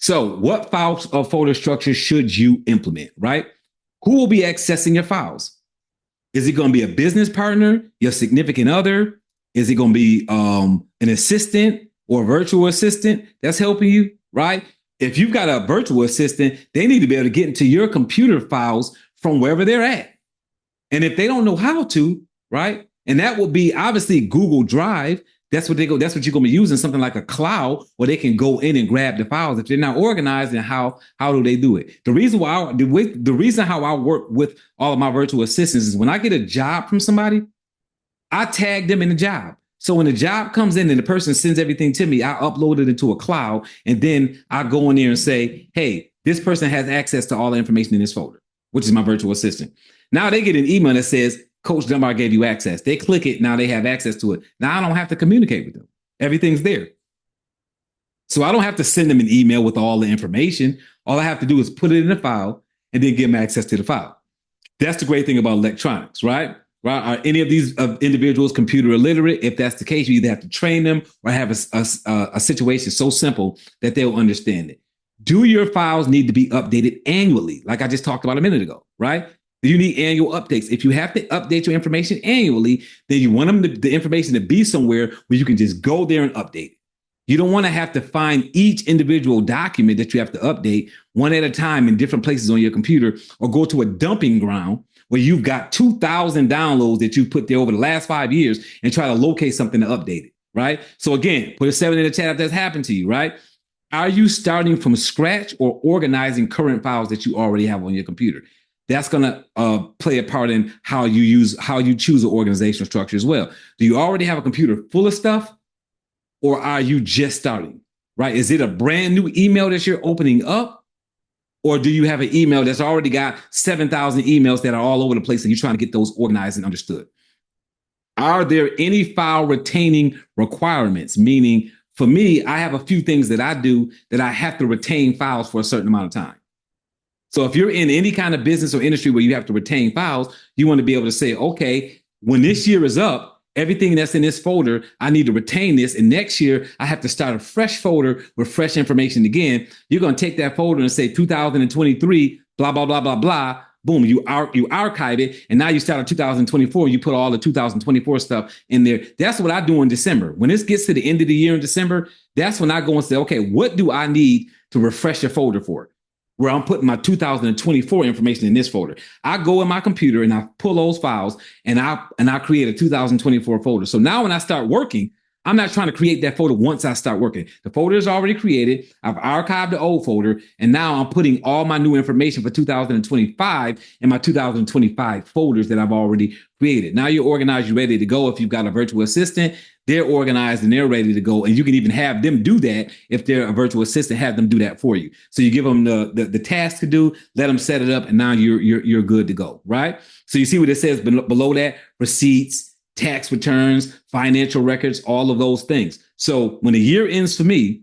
So what files or folder structure should you implement, right? Who will be accessing your files? Is it going to be a business partner, your significant other? Is it going to be an assistant or a virtual assistant that's helping you, right? If you've got a virtual assistant, they need to be able to get into your computer files from wherever they're at. And if they don't know how to, right? And that will be obviously Google Drive. That's what you're going to be using, something like a cloud where they can go in and grab the files. If they're not organized, then how do they do it? The reason how I work with all of my virtual assistants is when I get a job from somebody, I tag them in the job. So when the job comes in and the person sends everything to me, I upload it into a cloud, and then I go in there and say, hey, this person has access to all the information in this folder, which is my virtual assistant. Now they get an email that says, Coach Dunbar gave you access. They click it. Now they have access to it. Now I don't have to communicate with them. Everything's there. So I don't have to send them an email with all the information. All I have to do is put it in a file and then give them access to the file. That's the great thing about electronics, right? Are any of these individuals computer illiterate? If that's the case, you either have to train them or have a situation so simple that they'll understand it. Do your files need to be updated annually? Like I just talked about a minute ago, right? You need annual updates. If you have to update your information annually, then you want the information to be somewhere where you can just go there and update it. You don't want to have to find each individual document that you have to update one at a time in different places on your computer, or go to a dumping ground where you've got 2,000 downloads that you put there over the last 5 years and try to locate something to update it, right? So again, put a 7 in the chat if that's happened to you, right? Are you starting from scratch or organizing current files that you already have on your computer? That's going to play a part in how you choose an organizational structure as well. Do you already have a computer full of stuff, or are you just starting, right? Is it a brand new email that you're opening up, or do you have an email that's already got 7,000 emails that are all over the place and you're trying to get those organized and understood? Are there any file retaining requirements? Meaning, for me, I have a few things that I do that I have to retain files for a certain amount of time. So if you're in any kind of business or industry where you have to retain files, you want to be able to say, okay, when this year is up, everything that's in this folder, I need to retain this. And next year, I have to start a fresh folder with fresh information again. You're going to take that folder and say 2023, blah, blah, blah, blah, blah. Boom, you archive it. And now you start in 2024, you put all the 2024 stuff in there. That's what I do in December. When this gets to the end of the year in December, that's when I go and say, okay, what do I need to refresh a folder for? Where I'm putting my 2024 information in this folder. I go in my computer and I pull those files and I create a 2024 folder. So now when I start working, I'm not trying to create that folder once I start working. The folder is already created. I've archived the old folder, and now I'm putting all my new information for 2025 in my 2025 folders that I've already created. Now you're organized, you're ready to go. If you've got a virtual assistant, they're organized and they're ready to go. And you can even have them do that. If they're a virtual assistant, have them do that for you. So you give them the task to do, let them set it up, and now you're good to go, right? So you see what it says below that: receipts, tax returns, financial records, all of those things. So when the year ends for me,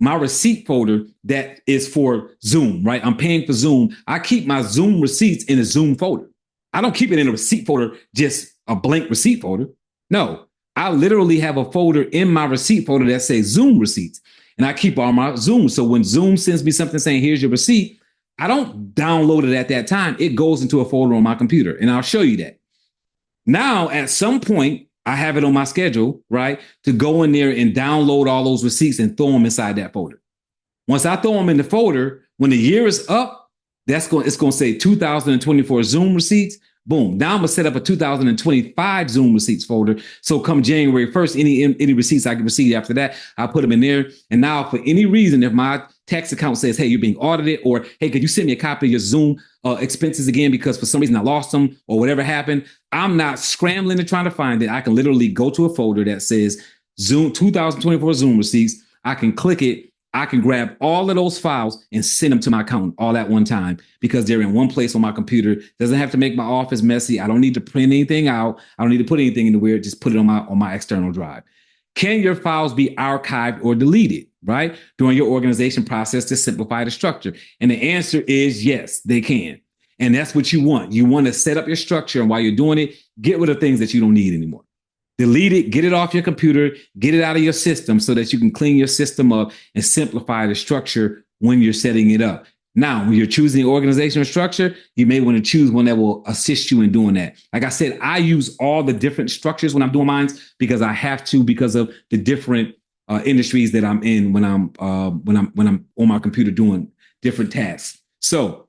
my receipt folder that is for Zoom, right? I'm paying for Zoom. I keep my Zoom receipts in a Zoom folder. I don't keep it in a receipt folder, just a blank receipt folder. No, I literally have a folder in my receipt folder that says Zoom receipts, and I keep all my Zoom. So when Zoom sends me something saying, here's your receipt, I don't download it at that time. It goes into a folder on my computer, and I'll show you that. Now, at some point, I have it on my schedule, right, to go in there and download all those receipts and throw them inside that folder. Once I throw them in the folder, when the year is up, it's going to say 2024 Zoom receipts. Boom. Now I'm going to set up a 2025 Zoom receipts folder. So come January 1st, any receipts I can receive after that, I'll put them in there. And now for any reason, if my tax account says, hey, you're being audited, or hey, could you send me a copy of your Zoom expenses again because for some reason I lost them or whatever happened, I'm not scrambling to try to find it. I can literally go to a folder that says Zoom 2024 Zoom receipts. I can click it. I can grab all of those files and send them to my accountant all at one time because they're in one place on my computer. Doesn't have to make my office messy. I don't need to print anything out. I don't need to put anything anywhere. Just put it on my external drive. Can your files be archived or deleted, right, during your organization process to simplify the structure? And the answer is yes, they can. And that's what you want. You want to set up your structure, and while you're doing it, get rid of things that you don't need anymore. Delete it, get it off your computer, get it out of your system so that you can clean your system up and simplify the structure when you're setting it up. Now, when you're choosing organizational structure, you may want to choose one that will assist you in doing that. Like I said, I use all the different structures when I'm doing mine because I have to, because of the different industries that I'm in when I'm on my computer doing different tasks. So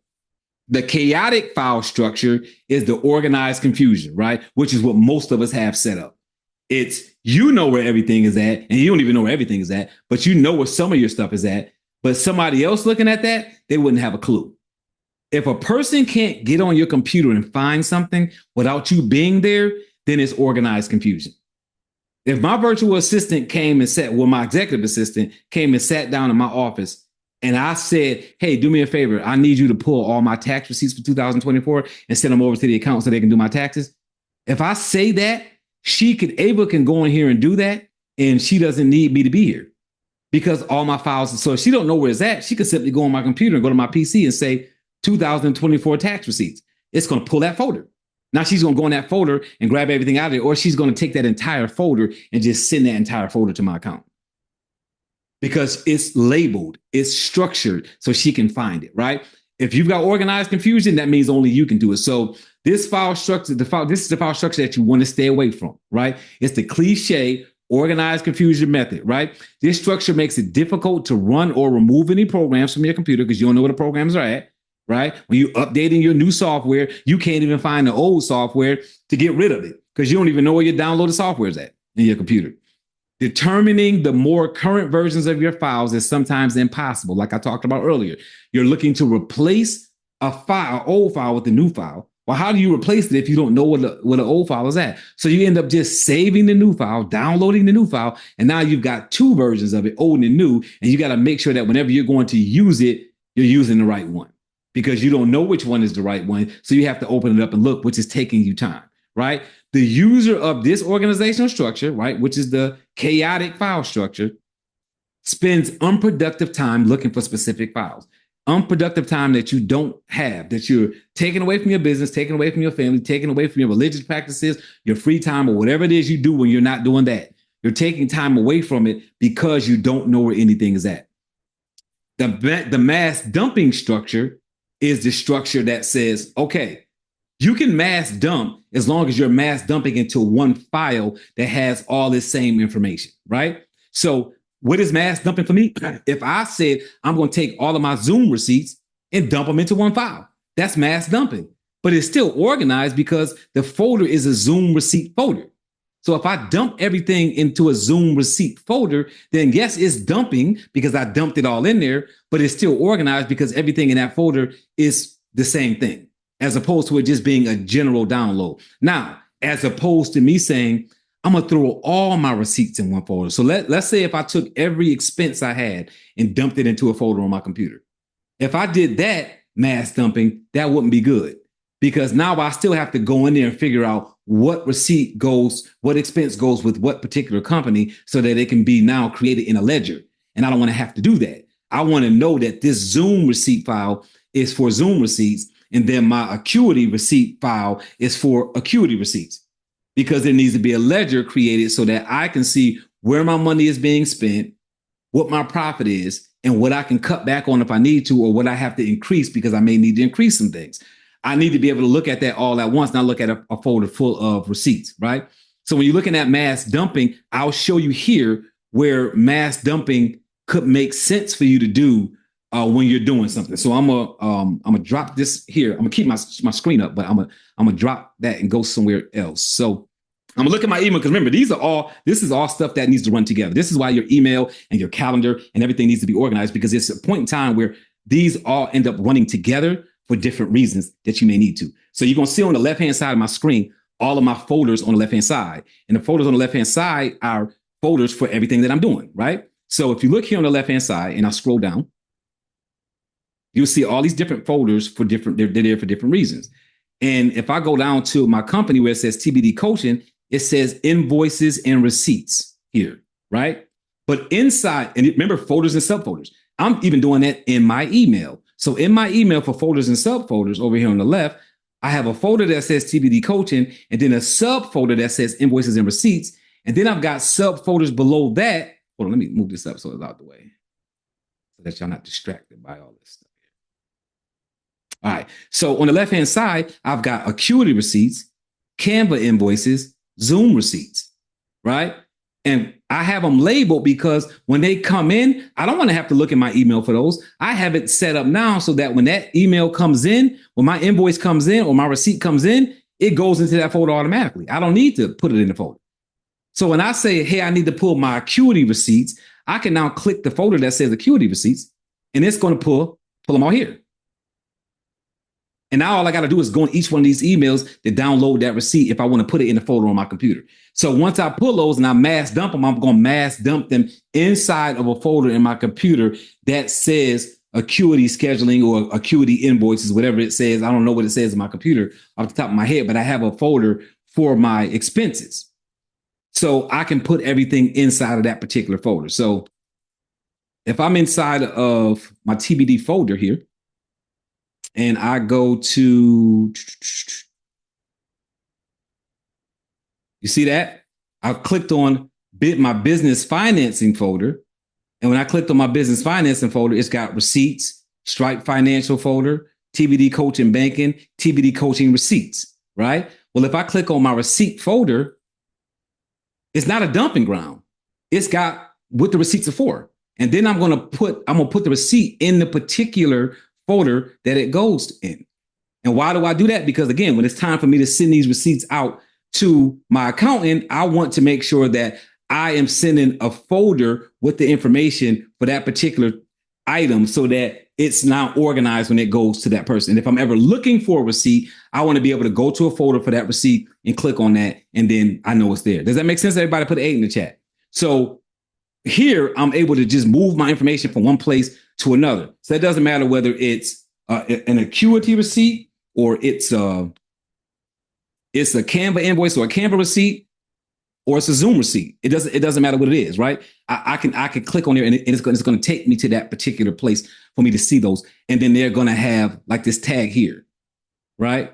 the chaotic file structure is the organized confusion, right? Which is what most of us have set up. It's, you know where everything is at, and you don't even know where everything is at, but you know where some of your stuff is at. But somebody else looking at that, they wouldn't have a clue. If a person can't get on your computer and find something without you being there, then it's organized confusion. If my virtual assistant came and sat, well, my executive assistant came and sat down in my office, and I said, hey, do me a favor. I need you to pull all my tax receipts for 2024 and send them over to the account so they can do my taxes. If I say that, Ava can go in here and do that, and she doesn't need me to be here because all my files. So if she don't know where it's at, she could simply go on my computer and go to my PC and say 2024 tax receipts. It's going to pull that folder. Now she's going to go in that folder and grab everything out of it, or she's going to take that entire folder and just send that entire folder to my account. Because it's labeled, it's structured so she can find it, right? If you've got organized confusion, that means only you can do it. So this file structure, this is the file structure that you want to stay away from, right? It's the cliche organized confusion method, right? This structure makes it difficult to run or remove any programs from your computer because you don't know where the programs are at, right? When you're updating your new software, you can't even find the old software to get rid of it because you don't even know where your downloaded software is at in your computer. Determining the more current versions of your files is sometimes impossible. Like I talked about earlier, you're looking to replace a file, old file with a new file. Well, how do you replace it if you don't know where the old file is at? So you end up just saving the new file, downloading the new file, and now you've got two versions of it, old and new, and you got to make sure that whenever you're going to use it, you're using the right one because you don't know which one is the right one. So you have to open it up and look, which is taking you time, right? The user of this organizational structure, right, which is the chaotic file structure, spends unproductive time looking for specific files. Unproductive time that you don't have, that you're taking away from your business, taking away from your family, taking away from your religious practices, your free time, or whatever it is you do when you're not doing that. You're taking time away from it because you don't know where anything is at. The mass dumping structure is the structure that says, okay, you can mass dump as long as you're mass dumping into one file that has all this same information, right? So what is mass dumping for me? If I said I'm going to take all of my Zoom receipts and dump them into one file, that's mass dumping. But it's still organized because the folder is a Zoom receipt folder. So if I dump everything into a Zoom receipt folder, then yes, it's dumping because I dumped it all in there, but it's still organized because everything in that folder is the same thing, as opposed to it just being a general download. Now, as opposed to me saying, I'm going to throw all my receipts in one folder. So let's say if I took every expense I had and dumped it into a folder on my computer. If I did that mass dumping, that wouldn't be good because now I still have to go in there and figure out what receipt goes, what expense goes with what particular company so that it can be now created in a ledger. And I don't want to have to do that. I want to know that this Zoom receipt file is for Zoom receipts. And then my Acuity receipt file is for Acuity receipts because there needs to be a ledger created so that I can see where my money is being spent, what my profit is, and what I can cut back on if I need to, or what I have to increase because I may need to increase some things. I need to be able to look at that all at once, not look at a folder full of receipts, right? So when you're looking at mass dumping, I'll show you here where mass dumping could make sense for you to do when you're doing something. So I'm gonna drop this here. I'm gonna keep my screen up, but I'm gonna drop that and go somewhere else. So I'm gonna look at my email because remember, this is all stuff that needs to run together. This is why your email and your calendar and everything needs to be organized because it's a point in time where these all end up running together for different reasons that you may need to. So you're gonna see on the left-hand side of my screen all of my folders on the left-hand side, and the folders on the left-hand side are folders for everything that I'm doing, right? So if you look here on the left-hand side and I scroll down, you'll see all these different folders for they're there for different reasons. And if I go down to my company where it says TBD coaching, it says invoices and receipts here, right? But inside, and remember folders and subfolders, I'm even doing that in my email. So in my email for folders and subfolders over here on the left, I have a folder that says TBD coaching and then a subfolder that says invoices and receipts. And then I've got subfolders below that. Hold on, let me move this up so it's out the way. so that y'all not distracted by all this stuff. All right. So on the left-hand side, I've got Acuity receipts, Canva invoices, Zoom receipts, right? And I have them labeled because when they come in, I don't want to have to look at my email for those. I have it set up now so that when that email comes in, when my invoice comes in or my receipt comes in, it goes into that folder automatically. I don't need to put it in the folder. So when I say, hey, I need to pull my Acuity receipts, I can now click the folder that says Acuity receipts, and it's going to pull them all here. And now all I got to do is go in each one of these emails to download that receipt if I want to put it in a folder on my computer. So once I pull those and I mass dump them, I'm going to mass dump them inside of a folder in my computer that says Acuity scheduling or Acuity invoices, whatever it says. I don't know what it says in my computer off the top of my head, but I have a folder for my expenses. So I can put everything inside of that particular folder. So if I'm inside of my TBD folder here, and I go to, you see that? I've clicked on my business financing folder. And when I clicked on my business financing folder, it's got receipts, Stripe financial folder, TBD coaching banking, TBD coaching receipts, right? Well, if I click on my receipt folder, it's not a dumping ground. It's got what the receipts are for. And then I'm going to put the receipt in the particular folder that it goes in. And why do I do that? Because again, when it's time for me to send these receipts out to my accountant, I want to make sure that I am sending a folder with the information for that particular item so that it's now organized when it goes to that person. And if I'm ever looking for a receipt, I want to be able to go to a folder for that receipt and click on that. And then I know it's there. Does that make sense? Everybody put an 8 in the chat. So here I'm able to just move my information from one place to another. So it doesn't matter whether it's an Acuity receipt or it's a Canva invoice or a Canva receipt or it's a Zoom receipt. It doesn't matter what it is, right? I can click on there and it's going to take me to that particular place for me to see those. And then they're going to have like this tag here, right?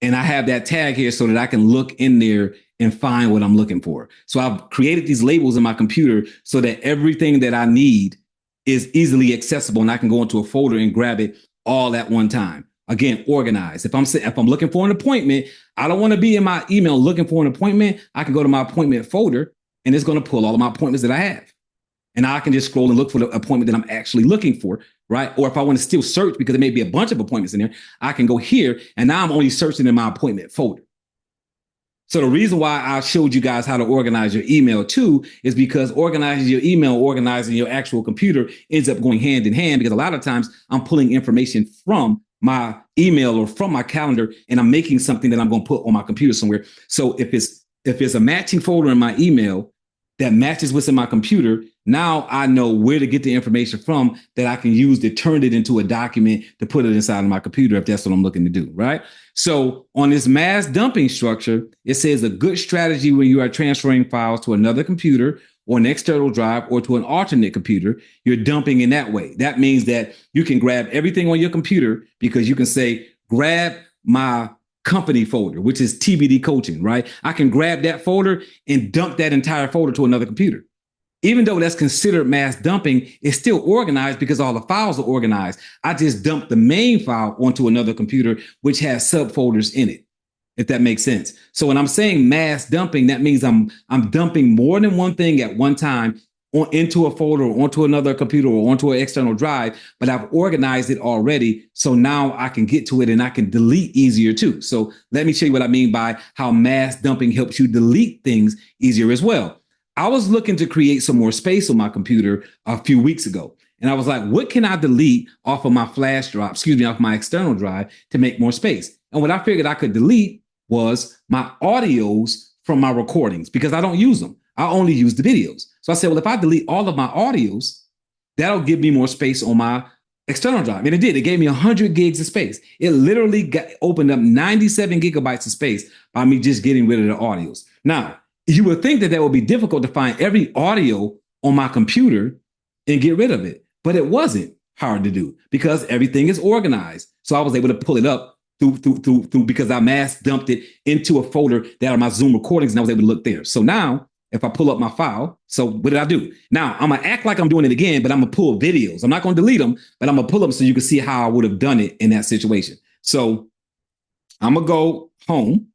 And I have that tag here so that I can look in there and find what I'm looking for. So I've created these labels in my computer so that everything that I need is easily accessible and I can go into a folder and grab it all at one time. Again, organized. If I'm looking for an appointment, I don't want to be in my email looking for an appointment. I can go to my appointment folder and it's going to pull all of my appointments that I have. And I can just scroll and look for the appointment that I'm actually looking for, right? Or if I want to still search because there may be a bunch of appointments in there, I can go here and now I'm only searching in my appointment folder. So the reason why I showed you guys how to organize your email too is because organizing your email, organizing your actual computer ends up going hand in hand because a lot of times I'm pulling information from my email or from my calendar and I'm making something that I'm going to put on my computer somewhere. So if it's a matching folder in my email that matches what's in my computer, now I know where to get the information from that I can use to turn it into a document to put it inside of my computer if that's what I'm looking to do, right? So on this mass dumping structure, it says a good strategy when you are transferring files to another computer or an external drive or to an alternate computer, you're dumping in that way. That means that you can grab everything on your computer because you can say, grab my company folder, which is TBD coaching, right? I can grab that folder and dump that entire folder to another computer. Even though that's considered mass dumping, it's still organized because all the files are organized. I just dumped the main file onto another computer, which has subfolders in it, if that makes sense. So when I'm saying mass dumping, that means I'm dumping more than one thing at one time into a folder or onto another computer or onto an external drive, but I've organized it already. So now I can get to it and I can delete easier too. So let me show you what I mean by how mass dumping helps you delete things easier as well. I was looking to create some more space on my computer a few weeks ago. And I was like, what can I delete off of my flash drive, off my external drive to make more space? And what I figured I could delete was my audios from my recordings because I don't use them. I only use the videos. So I said, well, if I delete all of my audios, that'll give me more space on my external drive. And it did. It gave me 100 gigs of space. It literally opened up 97 gigabytes of space by me just getting rid of the audios. Now, you would think that would be difficult to find every audio on my computer and get rid of it. But it wasn't hard to do because everything is organized. So I was able to pull it up through because I mass dumped it into a folder that are my Zoom recordings and I was able to look there. So now if I pull up my file. So what did I do? Now I'm gonna act like I'm doing it again, but I'm gonna pull videos. I'm not gonna delete them, but I'm gonna pull them so you can see how I would have done it in that situation. So I'm gonna go home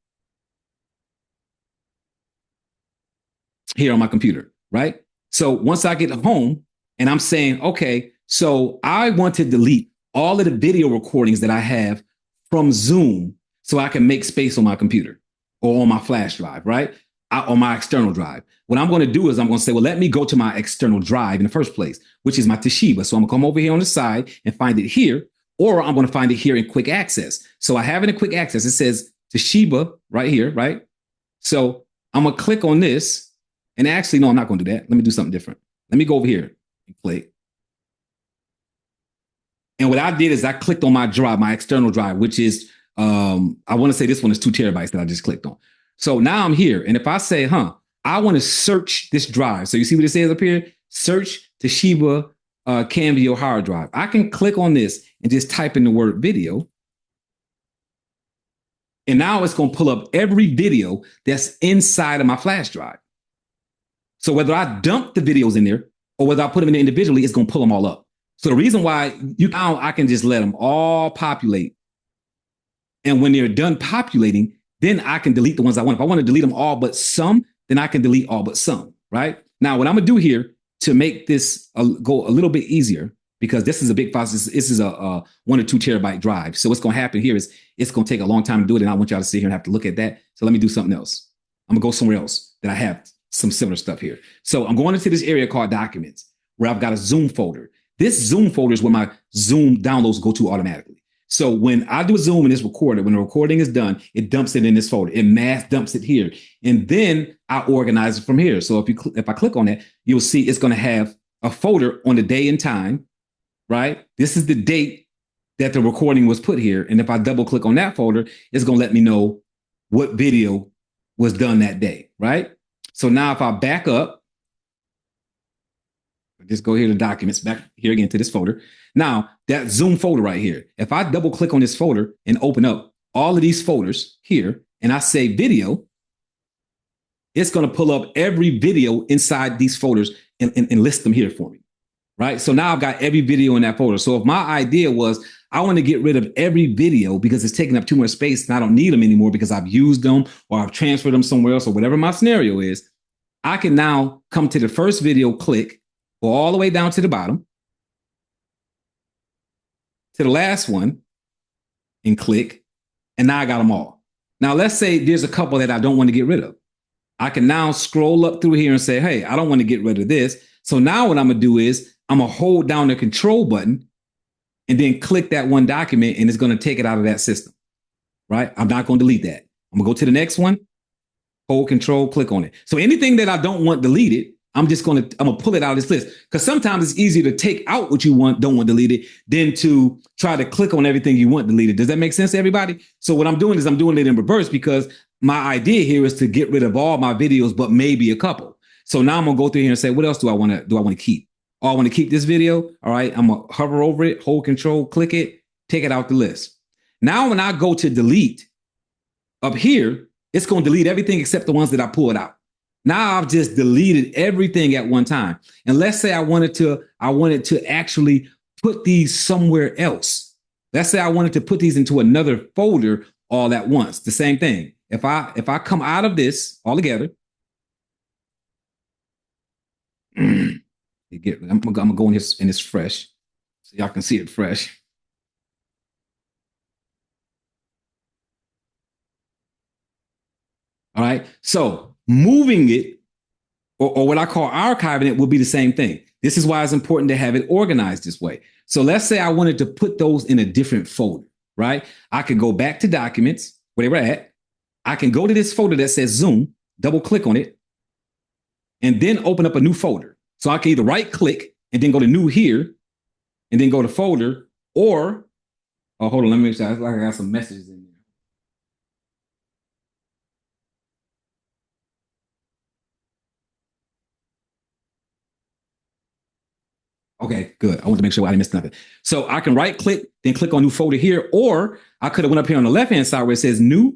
here on my computer, right? So once I get home and I'm saying, okay, so I want to delete all of the video recordings that I have from Zoom so I can make space on my computer or on my flash drive, right? On my external drive. What I'm going to do is I'm going to say, well, let me go to my external drive in the first place, which is my Toshiba. So I'm going to come over here on the side and find it here, or I'm going to find it here in quick access. So I have it in quick access. It says Toshiba right here, right? So I'm going to click on this. And actually, no, I'm not going to do that. Let me do something different. Let me go over here and click. And what I did is I clicked on my drive, my external drive, which is, I want to say this one is 2 terabytes that I just clicked on. So now I'm here. And if I say, I want to search this drive. So you see what it says up here? Search Toshiba Cambio hard drive. I can click on this and just type in the word video. And now it's going to pull up every video that's inside of my flash drive. So whether I dump the videos in there or whether I put them in there individually, it's going to pull them all up. So the reason why I can just let them all populate. And when they're done populating, then I can delete the ones I want. If I want to delete them all but some, then I can delete all but some, right? Now, what I'm going to do here to make this go a little bit easier, because this is a big file, this is a 1 or 2 terabyte drive. So what's going to happen here is it's going to take a long time to do it. And I want y'all to sit here and have to look at that. So let me do something else. I'm going to go somewhere else that I have some similar stuff here. So I'm going into this area called documents where I've got a Zoom folder. This Zoom folder is where my Zoom downloads go to automatically. So when I do a Zoom and it's recorded, when the recording is done, it dumps it in this folder. It mass dumps it here. And then I organize it from here. So if I click on it, you'll see it's going to have a folder on the day and time, right? This is the date that the recording was put here. And if I double click on that folder, it's going to let me know what video was done that day, right? So now if I back up, just go here to documents, back here again to this folder. Now that Zoom folder right here, if I double click on this folder and open up all of these folders here, and I say video, it's going to pull up every video inside these folders and list them here for me, right? So now I've got every video in that folder. So if my idea was I want to get rid of every video because it's taking up too much space and I don't need them anymore because I've used them or I've transferred them somewhere else or whatever my scenario is, I can now come to the first video, click, go all the way down to the bottom, to the last one, and click, and now I got them all. Now, let's say there's a couple that I don't want to get rid of. I can now scroll up through here and say, hey, I don't want to get rid of this. So now what I'm going to do is I'm going to hold down the control button and then click that one document, and it's going to take it out of that system, right? I'm not going to delete that. I'm going to go to the next one, hold control, click on it. So anything that I don't want deleted, I'm going to pull it out of this list, because sometimes it's easier to take out what you don't want deleted than to try to click on everything you want deleted. Does that make sense to everybody? So what I'm doing is I'm doing it in reverse, because my idea here is to get rid of all my videos, but maybe a couple. So now I'm going to go through here and say, what else do I want to keep? Oh, I want to keep this video. All right. I'm going to hover over it, hold control, click it, take it out the list. Now, when I go to delete up here, it's going to delete everything except the ones that I pulled out. Now I've just deleted everything at one time. And let's say I wanted to actually put these somewhere else. Let's say I wanted to put these into another folder all at once. The same thing. If I come out of this altogether, I'm gonna go in this fresh, so y'all can see it fresh. All right. So moving it, or what I call archiving it, will be the same thing. This is why it's important to have it organized this way. So let's say I wanted to put those in a different folder, right? I could go back to documents where they were at. I can go to this folder that says Zoom, double click on it, and then open up a new folder. So I can either right click and then go to new here and then go to folder, or, oh, hold on, let me make sure. I got some messages in there. Okay, good. I want to make sure I didn't miss nothing. So I can right click, then click on new folder here, or I could have went up here on the left-hand side where it says new.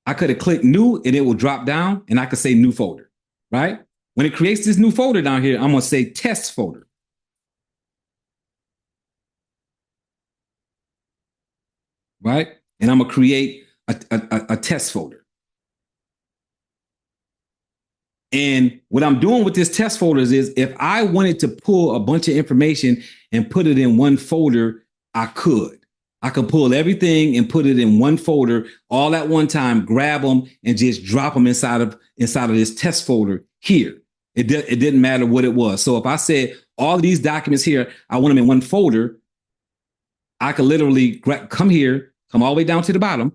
I could have clicked new and it will drop down and I could say new folder. right? When it creates this new folder down here, I'm going to say test folder. Right? And I'm going to create a test folder. And what I'm doing with this test folders is if I wanted to pull a bunch of information and put it in one folder, I could. I could pull everything and put it in one folder all at one time, grab them and just drop them inside of this test folder here. It didn't matter what it was. So if I said all of these documents here, I want them in one folder, I could literally come here, come all the way down to the bottom,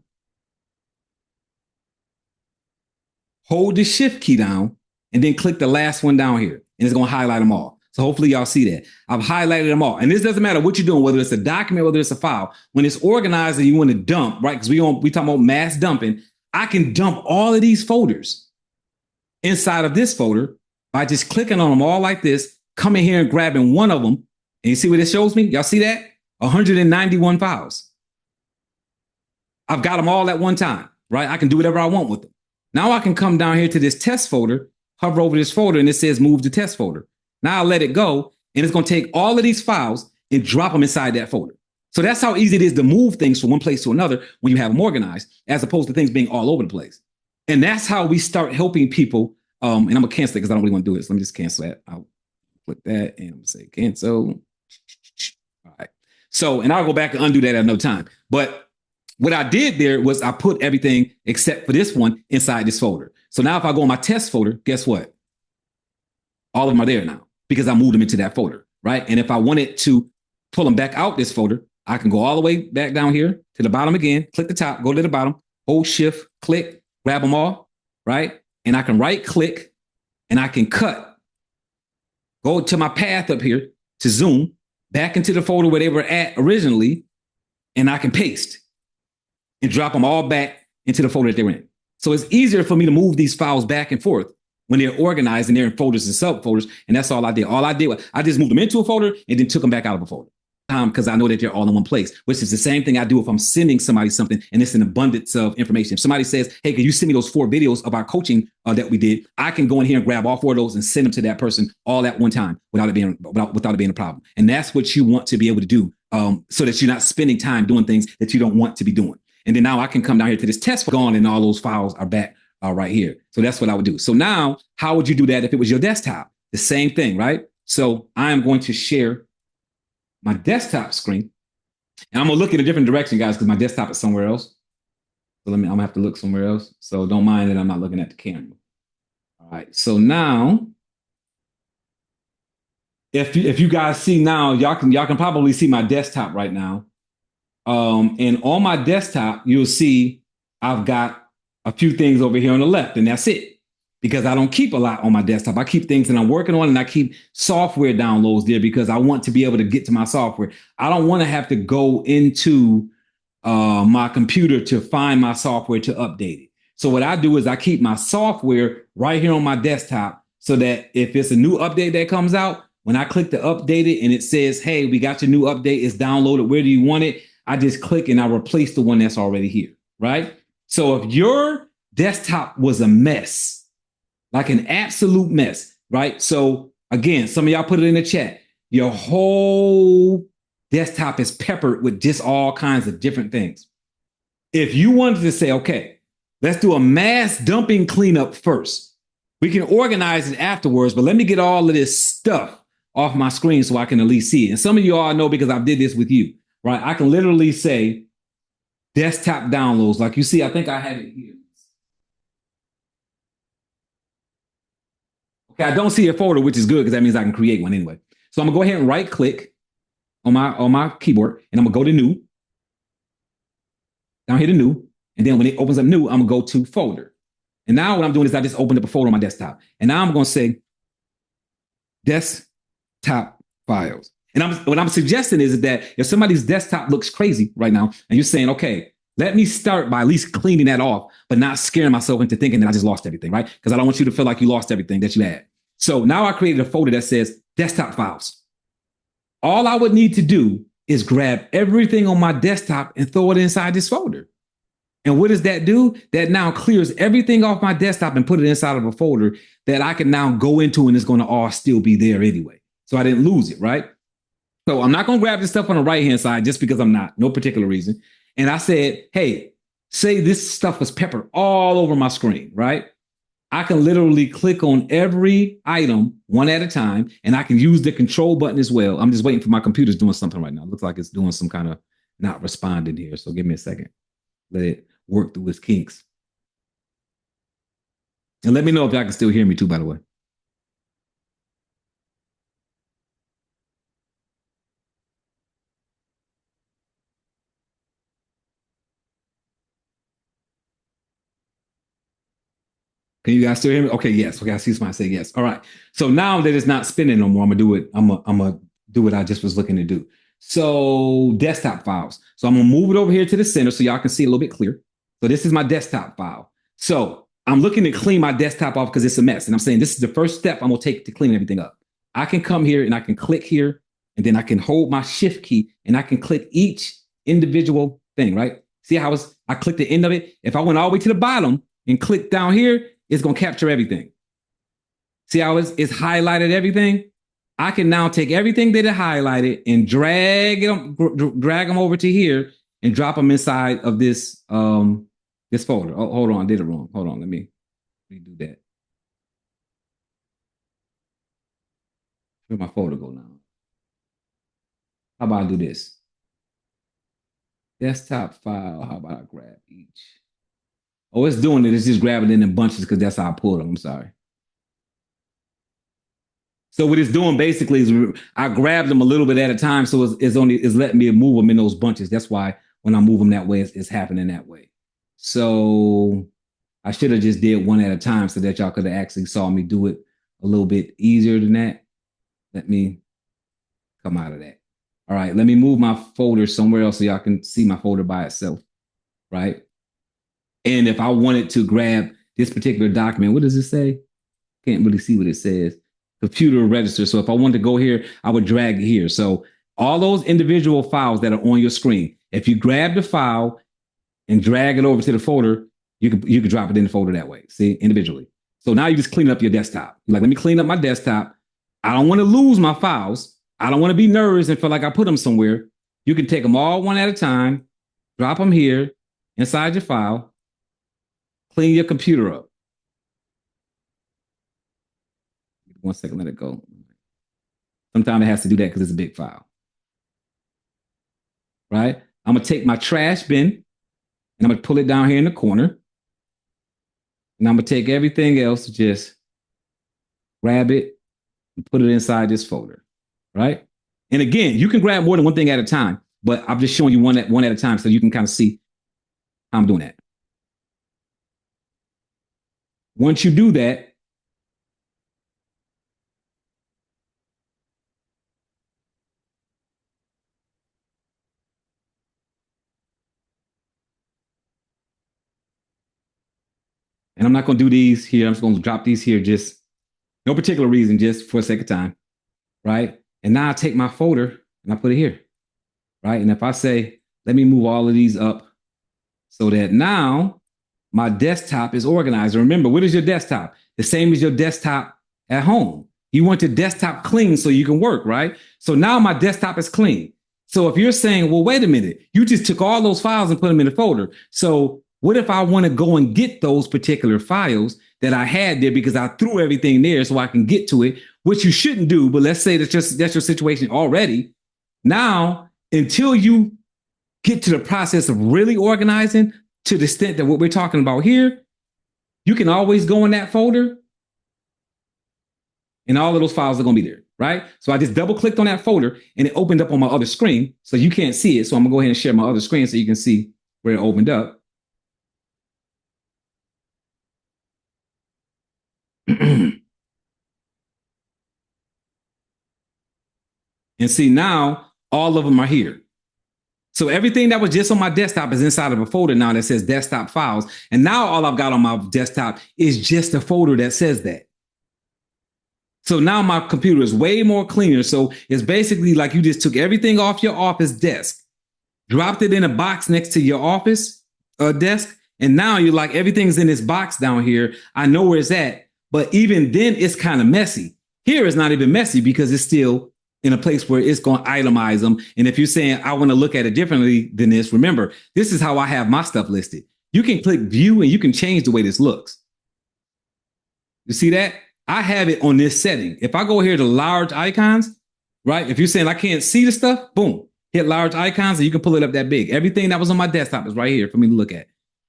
hold the shift key down, and then click the last one down here. And it's going to highlight them all. So hopefully y'all see that. I've highlighted them all. And this doesn't matter what you're doing, whether it's a document, whether it's a file. When it's organized and you want to dump, right? Because we talking about mass dumping. I can dump all of these folders inside of this folder by just clicking on them all like this, coming here and grabbing one of them. And you see what it shows me? Y'all see that? 191 files. I've got them all at one time, right? I can do whatever I want with them. Now I can come down here to this test folder, hover over this folder, and it says move to test folder. Now I'll let it go, and it's going to take all of these files and drop them inside that folder. So that's how easy it is to move things from one place to another when you have them organized, as opposed to things being all over the place. And that's how we start helping people. And I'm going to cancel it because I don't really want to do it. So let me just cancel that. I'll click that, and I'm going to say cancel. All right. So, and I'll go back and undo that at no time. But what I did there was I put everything except for this one inside this folder. So now if I go in my test folder, guess what? All of them are there now because I moved them into that folder, right? And if I wanted to pull them back out this folder, I can go all the way back down here to the bottom again, click the top, go to the bottom, hold shift, click, grab them all, right? And I can right click and I can cut, go to my path up here to zoom back into the folder where they were at originally, and I can paste and drop them all back into the folder that they were in. So it's easier for me to move these files back and forth when they're organized and they're in folders and subfolders. And that's all I did. All I did was I just moved them into a folder and then took them back out of a folder. Because I know that they're all in one place, which is the same thing I do if I'm sending somebody something and it's an abundance of information. If somebody says, hey, can you send me those 4 videos of our coaching that we did? I can go in here and grab all 4 of those and send them to that person all at one time without it being a problem. And that's what you want to be able to do so that you're not spending time doing things that you don't want to be doing. And then now I can come down here to this test gone and all those files are back right here. So that's what I would do. So now how would you do that if it was your desktop? The same thing, right? So I am going to share my desktop screen, and I'm gonna look in a different direction, guys, because my desktop is somewhere else. So I'm gonna have to look somewhere else. So don't mind that I'm not looking at the camera. All right. So now, if you guys see now, y'all can probably see my desktop right now. And on my desktop, you'll see I've got a few things over here on the left, and that's it. Because I don't keep a lot on my desktop. I keep things that I'm working on, and I keep software downloads there because I want to be able to get to my software. I don't want to have to go into my computer to find my software to update it. So what I do is I keep my software right here on my desktop so that if it's a new update that comes out, when I click to update it and it says, hey, we got your new update, it's downloaded, where do you want it? I just click and I replace the one that's already here, right? So if your desktop was a mess, like an absolute mess, right? So again, some of y'all put it in the chat. Your whole desktop is peppered with just all kinds of different things. If you wanted to say, okay, let's do a mass dumping cleanup first. We can organize it afterwards, but let me get all of this stuff off my screen so I can at least see it. And some of you all know because I did this with you, right? I can literally say desktop downloads. Like you see, I think I have it here. Okay, I don't see a folder, which is good because that means I can create one anyway. So I'm gonna go ahead and right click on my keyboard and I'm gonna go to new. Down here to new. And then when it opens up new, I'm gonna go to folder. And now what I'm doing is I just opened up a folder on my desktop. And now I'm gonna say desktop files. And what I'm suggesting is that if somebody's desktop looks crazy right now, and you're saying, okay, let me start by at least cleaning that off, but not scaring myself into thinking that I just lost everything, right? Because I don't want you to feel like you lost everything that you had. So now I created a folder that says desktop files. All I would need to do is grab everything on my desktop and throw it inside this folder. And what does that do? That now clears everything off my desktop and put it inside of a folder that I can now go into, and it's going to all still be there anyway. So I didn't lose it, right? So I'm not going to grab this stuff on the right-hand side just because I'm not, no particular reason. And I said, hey, say this stuff was peppered all over my screen, right? I can literally click on every item one at a time, and I can use the control button as well. I'm just waiting for my computer's doing something right now. It looks like it's doing some kind of not responding here. So give me a second. Let it work through its kinks. And let me know if y'all can still hear me too, by the way. Can you guys still hear me? Okay, yes. Okay, I see somebody say yes. All right. So now that it's not spinning no more, I'm gonna do it. I'm gonna do what I just was looking to do. So desktop files. So I'm gonna move it over here to the center so y'all can see a little bit clear. So this is my desktop file. So I'm looking to clean my desktop off because it's a mess. And I'm saying this is the first step I'm gonna take to clean everything up. I can come here and I can click here, and then I can hold my shift key and I can click each individual thing, right? See how I clicked the end of it? If I went all the way to the bottom and click down here, it's going to capture everything. See how it's highlighted everything? I can now take everything that it highlighted and drag them over to here and drop them inside of this this folder. Oh, hold on, I did it wrong. Hold on, let me redo that. Where'd my folder go now? How about I do this? Desktop file. How about I grab each? Oh, it's doing it. It's just grabbing it in bunches because that's how I pulled them. I'm sorry. So what it's doing basically is I grab them a little bit at a time. So it's letting me move them in those bunches. That's why when I move them that way, it's happening that way. So I should have just did one at a time so that y'all could have actually saw me do it a little bit easier than that. Let me come out of that. All right, let me move my folder somewhere else so y'all can see my folder by itself, right? And if I wanted to grab this particular document, what does it say? Can't really see what it says. Computer register. So if I wanted to go here, I would drag it here. So all those individual files that are on your screen, if you grab the file and drag it over to the folder, you can drop it in the folder that way, see, individually. So now you just clean up your desktop. You're like, let me clean up my desktop. I don't want to lose my files. I don't want to be nervous and feel like I put them somewhere. You can take them all one at a time, drop them here inside your file, clean your computer up. 1 second, let it go. Sometimes it has to do that because it's a big file. Right? I'm going to take my trash bin and I'm going to pull it down here in the corner. And I'm going to take everything else, just grab it and put it inside this folder. Right? And again, you can grab more than one thing at a time, but I'm just showing you one at a time so you can kind of see how I'm doing that. Once you do that, and I'm not going to do these here. I'm just going to drop these here, just no particular reason, just for the sake of time, right? And now I take my folder and I put it here, right? And if I say, let me move all of these up so that now my desktop is organized. And remember, what is your desktop? The same as your desktop at home. You want your desktop clean so you can work, right? So now my desktop is clean. So if you're saying, well, wait a minute, you just took all those files and put them in the folder. So what if I want to go and get those particular files that I had there because I threw everything there so I can get to it, which you shouldn't do. But let's say that's your situation already. Now, until you get to the process of really organizing to the extent that what we're talking about here, you can always go in that folder and all of those files are going to be there, right? So I just double clicked on that folder and it opened up on my other screen. So you can't see it. So I'm going to go ahead and share my other screen so you can see where it opened up. And see, now all of them are here. So everything that was just on my desktop is inside of a folder now that says desktop files. And now all I've got on my desktop is just a folder that says that. So now my computer is way more cleaner. So it's basically like you just took everything off your office desk, dropped it in a box next to your office, desk. And now you're like, everything's in this box down here. I know where it's at. But even then, it's kind of messy. Here, it's not even messy because it's still in a place where it's going to itemize them. And if you're saying, I want to look at it differently than this, remember, this is how I have my stuff listed. You can click view and you can change the way this looks. You see that? I have it on this setting. If I go here to large icons, right? If you're saying I can't see the stuff, boom, hit large icons and you can pull it up that big. Everything that was on my desktop is right here for me to look at.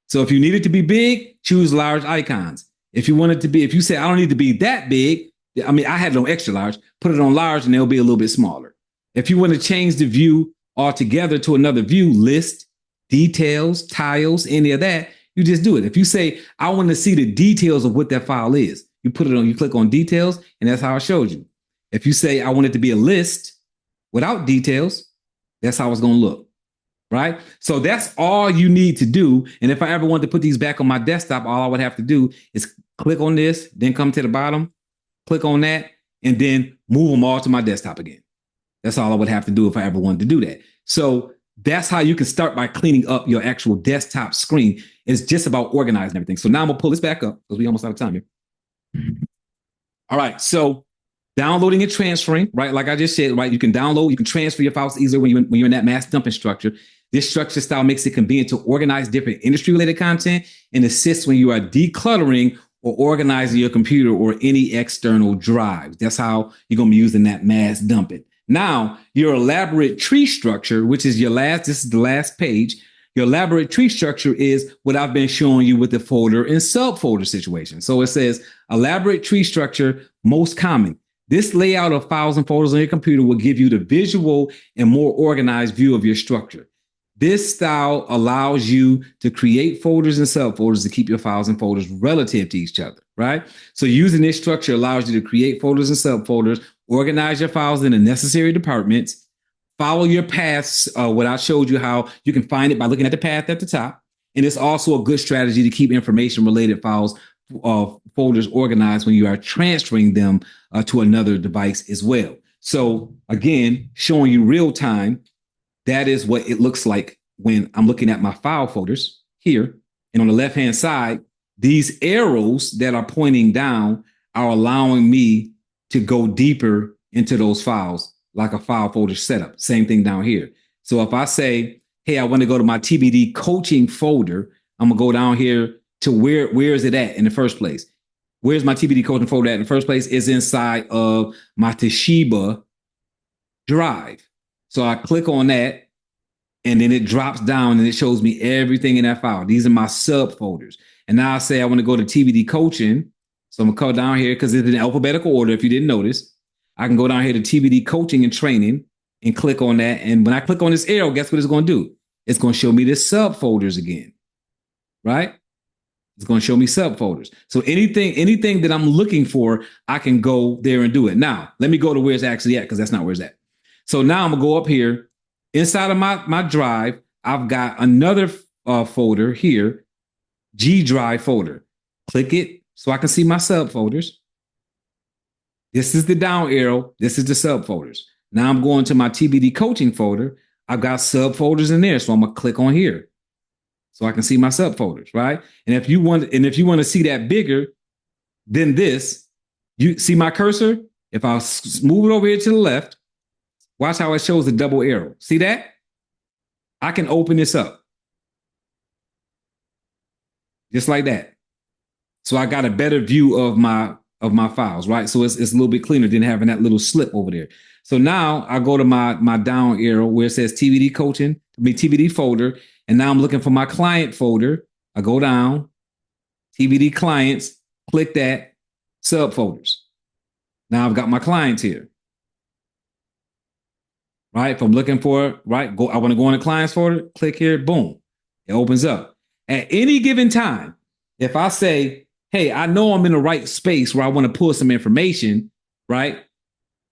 So if you need it to be big, choose large icons. If you want it to be, if you say I don't need to be that big, I mean, I had it on extra large, put it on large and it'll be a little bit smaller. If you want to change the view altogether to another view, list, details, tiles, any of that, you just do it. If you say, I want to see the details of what that file is, you put it on, you click on details, and that's how I showed you. If you say, I want it to be a list without details, that's how it's going to look, right? So that's all you need to do. And if I ever wanted to put these back on my desktop, all I would have to do is click on this, then come to the bottom, click on that, and then move them all to my desktop again. That's all I would have to do if I ever wanted to do that. So that's how you can start by cleaning up your actual desktop screen. It's just about organizing everything. So now I'm gonna pull this back up because we almost out of time here. All right, so downloading and transferring, right? Like I just said, right? You can download, you can transfer your files easier when you're in that mass dumping structure. This structure style makes it convenient to organize different industry-related content and assists when you are decluttering or organizing your computer or any external drives. That's how you're gonna be using that mass dumping. Now, your elaborate tree structure, which is this is the last page. Your elaborate tree structure is what I've been showing you with the folder and subfolder situation. So it says elaborate tree structure, most common. This layout of files and folders on your computer will give you the visual and more organized view of your structure. This style allows you to create folders and subfolders to keep your files and folders relative to each other, right? So using this structure allows you to create folders and subfolders, organize your files in the necessary departments, follow your paths, what I showed you how you can find it by looking at the path at the top. And it's also a good strategy to keep information related files, folders organized when you are transferring them to another device as well. So again, showing you real time, that is what it looks like when I'm looking at my file folders here. And on the left-hand side, these arrows that are pointing down are allowing me to go deeper into those files, like a file folder setup. Same thing down here. So if I say, hey, I want to go to my TBD coaching folder, I'm gonna go down here to where is it at in the first place? Where's my TBD coaching folder at in the first place? It's inside of my Toshiba drive. So I click on that and then it drops down and it shows me everything in that file. These are my subfolders. And now I say I want to go to TBD coaching. So I'm gonna come down here because it's in alphabetical order. If you didn't notice, I can go down here to TBD coaching and training and click on that. And when I click on this arrow, guess what it's going to do? It's going to show me the subfolders again, right? It's going to show me subfolders. So anything that I'm looking for, I can go there and do it. Now, let me go to where it's actually at because that's not where it's at. So now I'm gonna go up here inside of my drive. I've got another folder here, G drive folder. Click it so I can see my subfolders. This is the down arrow. This is the subfolders. Now I'm going to my TBD coaching folder. I've got subfolders in there. So I'm gonna click on here so I can see my subfolders, right? And if you want to see that bigger than this, you see my cursor? If I move it over here to the left, watch how it shows the double arrow. See that? I can open this up. Just like that. So I got a better view of my files, right? So it's a little bit cleaner than having that little slip over there. So now I go to my down arrow where it says TBD coaching, TBD folder. And now I'm looking for my client folder. I go down, TBD clients, click that, subfolders. Now I've got my clients here. Right? If I'm looking for it, right? I want to go in the clients folder, click here, boom. It opens up. At any given time, if I say, hey, I know I'm in the right space where I want to pull some information, right?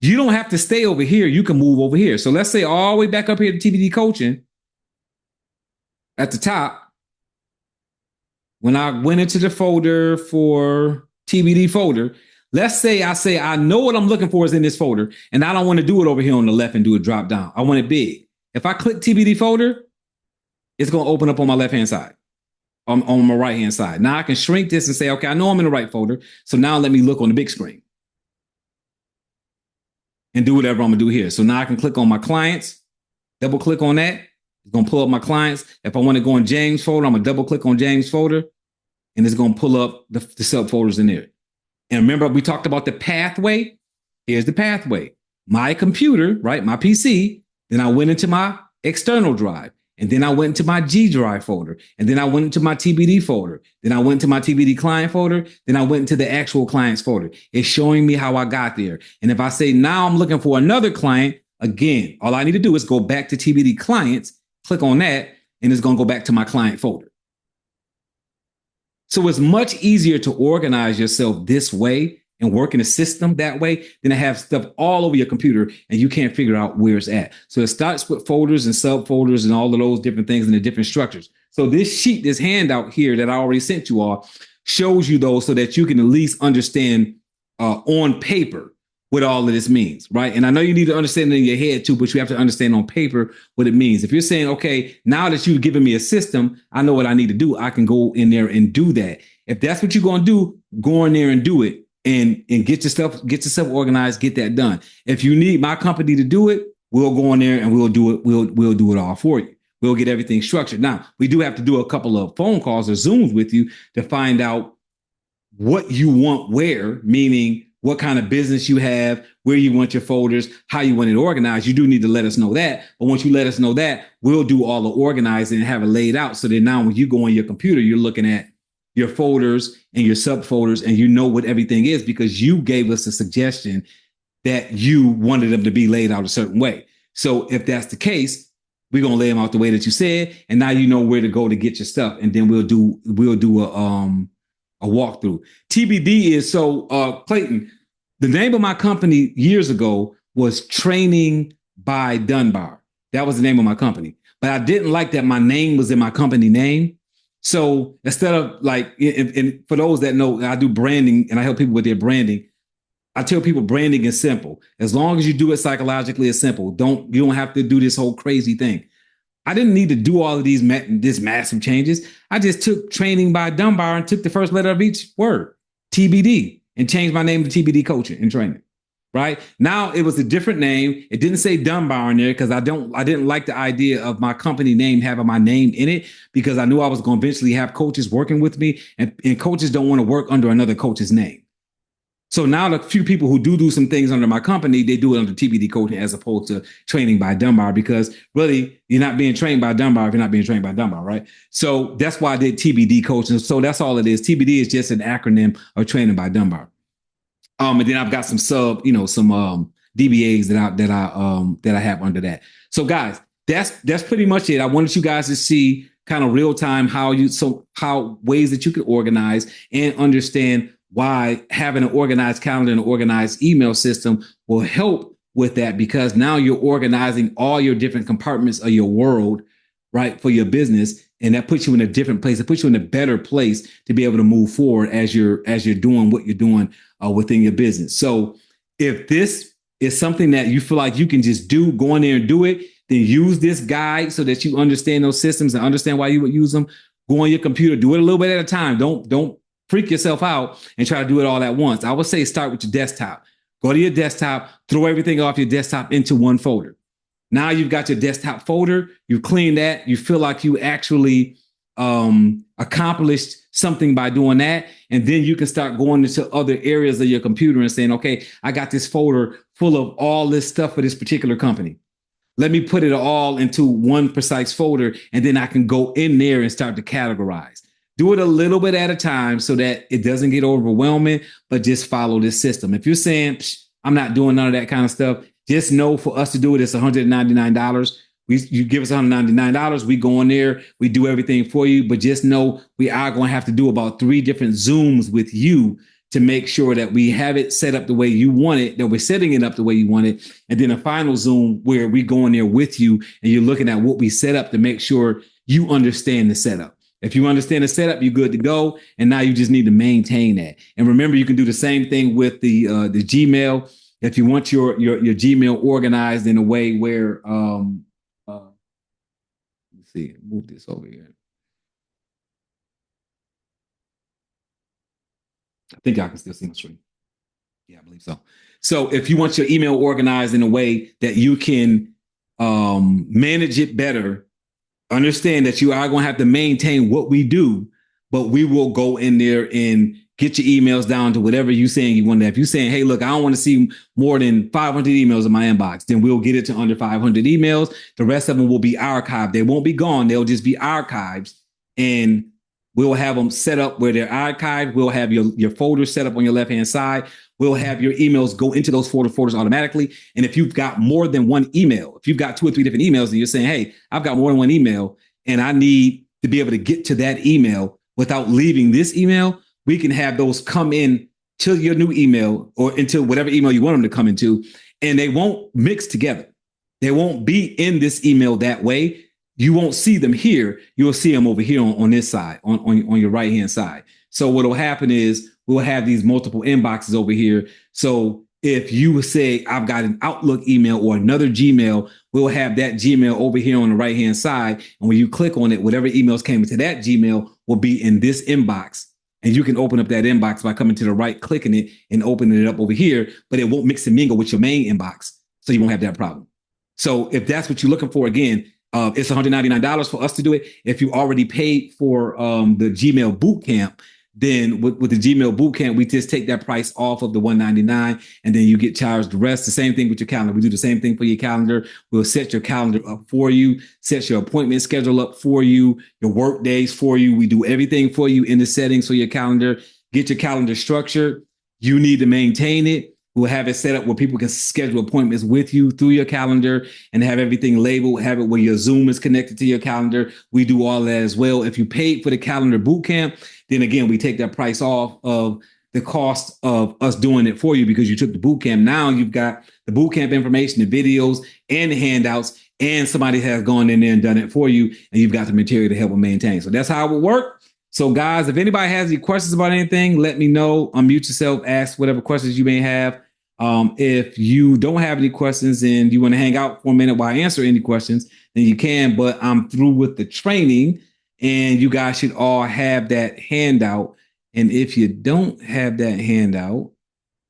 You don't have to stay over here. You can move over here. So let's say all the way back up here to TBD coaching at the top. When I went into the folder for TBD folder, let's say I know what I'm looking for is in this folder and I don't want to do it over here on the left and do a drop down. I want it big. If I click TBD folder, it's going to open up on my left-hand side. on my right-hand side. Now I can shrink this and say, okay, I know I'm in the right folder. So now let me look on the big screen and do whatever I'm gonna do here. So now I can click on my clients, double click on that. It's gonna pull up my clients. If I want to go in James folder, I'm gonna double click on James folder, and it's gonna pull up the subfolders in there. And remember, we talked about the pathway. Here's the pathway. My computer, right? My PC. Then I went into my external drive. And then I went into my G drive folder. And then I went into my TBD folder. Then I went into my TBD client folder. Then I went into the actual clients folder. It's showing me how I got there. And if I say now I'm looking for another client, again, all I need to do is go back to TBD clients, click on that, and it's going to go back to my client folder. So it's much easier to organize yourself this way and work in a system that way than to have stuff all over your computer and you can't figure out where it's at. So it starts with folders and subfolders and all of those different things and the different structures. So this sheet, this handout here that I already sent you all shows you those so that you can at least understand on paper what all of this means, right? And I know you need to understand it in your head too, but you have to understand on paper what it means. If you're saying, okay, now that you've given me a system, I know what I need to do. I can go in there and do that. If that's what you're going to do, go in there and do it and get yourself organized, get that done. If you need my company to do it, we'll go in there and we'll do it. We'll do it all for you. We'll get everything structured. Now, we do have to do a couple of phone calls or Zooms with you to find out what you want where, meaning what kind of business you have, where you want your folders, how you want it organized. You do need to let us know that. But once you let us know that, we'll do all the organizing and have it laid out so that now when you go on your computer, you're looking at your folders and your subfolders and you know what everything is because you gave us a suggestion that you wanted them to be laid out a certain way. So if that's the case, we're going to lay them out the way that you said. And now you know where to go to get your stuff. And then we'll do a walkthrough. TBD is Clayton, the name of my company years ago was Training by Dunbar. That was the name of my company. But I didn't like that my name was in my company name. So instead of like, and for those that know, I do branding and I help people with their branding. I tell people branding is simple. As long as you do it psychologically, it's simple. You don't have to do this whole crazy thing. I didn't need to do all of this massive changes. I just took Training by Dunbar and took the first letter of each word, TBD, and changed my name to TBD Coaching and Training. Right now, it was a different name. It didn't say Dunbar in there because I didn't like the idea of my company name having my name in it because I knew I was going to eventually have coaches working with me, and coaches don't want to work under another coach's name. So now the few people who do some things under my company, they do it under TBD Coaching as opposed to Training by Dunbar because really you're not being trained by Dunbar if you're not being trained by Dunbar, right? So that's why I did TBD Coaching. So that's all it is. TBD is just an acronym of Training by Dunbar. And then I've got some DBAs that I have under that. So guys, that's pretty much it. I wanted you guys to see kind of real time how ways that you can organize and understand why having an organized calendar and an organized email system will help with that because now you're organizing all your different compartments of your world, right, for your business. And that puts you in a different place. It puts you in a better place to be able to move forward as you're doing what you're doing within your business. So if this is something that you feel like you can just go in there and do it, then use this guide so that you understand those systems and understand why you would use them. Go on your computer, do it a little bit at a time. Don't freak yourself out and try to do it all at once. I would say start with your desktop. Go to your desktop, throw everything off your desktop into one folder. Now you've got your desktop folder, you clean that, you feel like you actually accomplished something by doing that. And then you can start going into other areas of your computer and saying, okay, I got this folder full of all this stuff for this particular company. Let me put it all into one precise folder, and then I can go in there and start to categorize. Do it a little bit at a time so that it doesn't get overwhelming, but just follow this system. If you're saying, I'm not doing none of that kind of stuff, just know for us to do it, it's $199. You give us $199, we go in there, we do everything for you, but just know we are going to have to do about 3 different Zooms with you to make sure that we have it set up the way you want it, that we're setting it up the way you want it. And then a final Zoom where we go in there with you and you're looking at what we set up to make sure you understand the setup. If you understand the setup, you're good to go. And now you just need to maintain that. And remember, you can do the same thing with the Gmail. If you want your Gmail organized in a way where, let's see, move this over here. I think y'all can still see my screen. Yeah, I believe so. So if you want your email organized in a way that you can manage it better, understand that you are going to have to maintain what we do, but we will go in there and get your emails down to whatever you're saying you want to. If you're saying, hey, look, I don't want to see more than 500 emails in my inbox, then we'll get it to under 500 emails. The rest of them will be archived. They won't be gone. They'll just be archived. And we'll have them set up where they're archived. We'll have your folders set up on your left-hand side. We'll have your emails go into those folders automatically. And if you've got more than one email, if you've got 2 or 3 different emails and you're saying, hey, I've got more than one email and I need to be able to get to that email without leaving this email, we can have those come in to your new email or into whatever email you want them to come into, and they won't mix together. They won't be in this email that way. You won't see them here. You'll see them over here on this side, on your right-hand side. So what will happen is we'll have these multiple inboxes over here. So if you say, I've got an Outlook email or another Gmail, we'll have that Gmail over here on the right-hand side. And when you click on it, whatever emails came into that Gmail will be in this inbox. And you can open up that inbox by coming to the right, clicking it, and opening it up over here, but it won't mix and mingle with your main inbox. So you won't have that problem. So if that's what you're looking for, again, it's $199 for us to do it. If you already paid for the Gmail Bootcamp, then with the Gmail Bootcamp, we just take that price off of the $199, and then you get charged the rest. The same thing with your calendar. We do the same thing for your calendar. We'll set your calendar up for you, set your appointment schedule up for you, your work days for you. We do everything for you in the settings for your calendar. Get your calendar structured. You need to maintain it. We'll have it set up where people can schedule appointments with you through your calendar and have everything labeled, have it where your Zoom is connected to your calendar. We do all that as well. If you paid for the calendar bootcamp, then again, we take that price off of the cost of us doing it for you because you took the bootcamp. Now you've got the bootcamp information, the videos and the handouts, and somebody has gone in there and done it for you, and you've got the material to help them maintain. So that's how it will work. So guys, if anybody has any questions about anything, let me know. Unmute yourself, ask whatever questions you may have. If you don't have any questions and you want to hang out for a minute while I answer any questions, then you can, but I'm through with the training and you guys should all have that handout. And if you don't have that handout,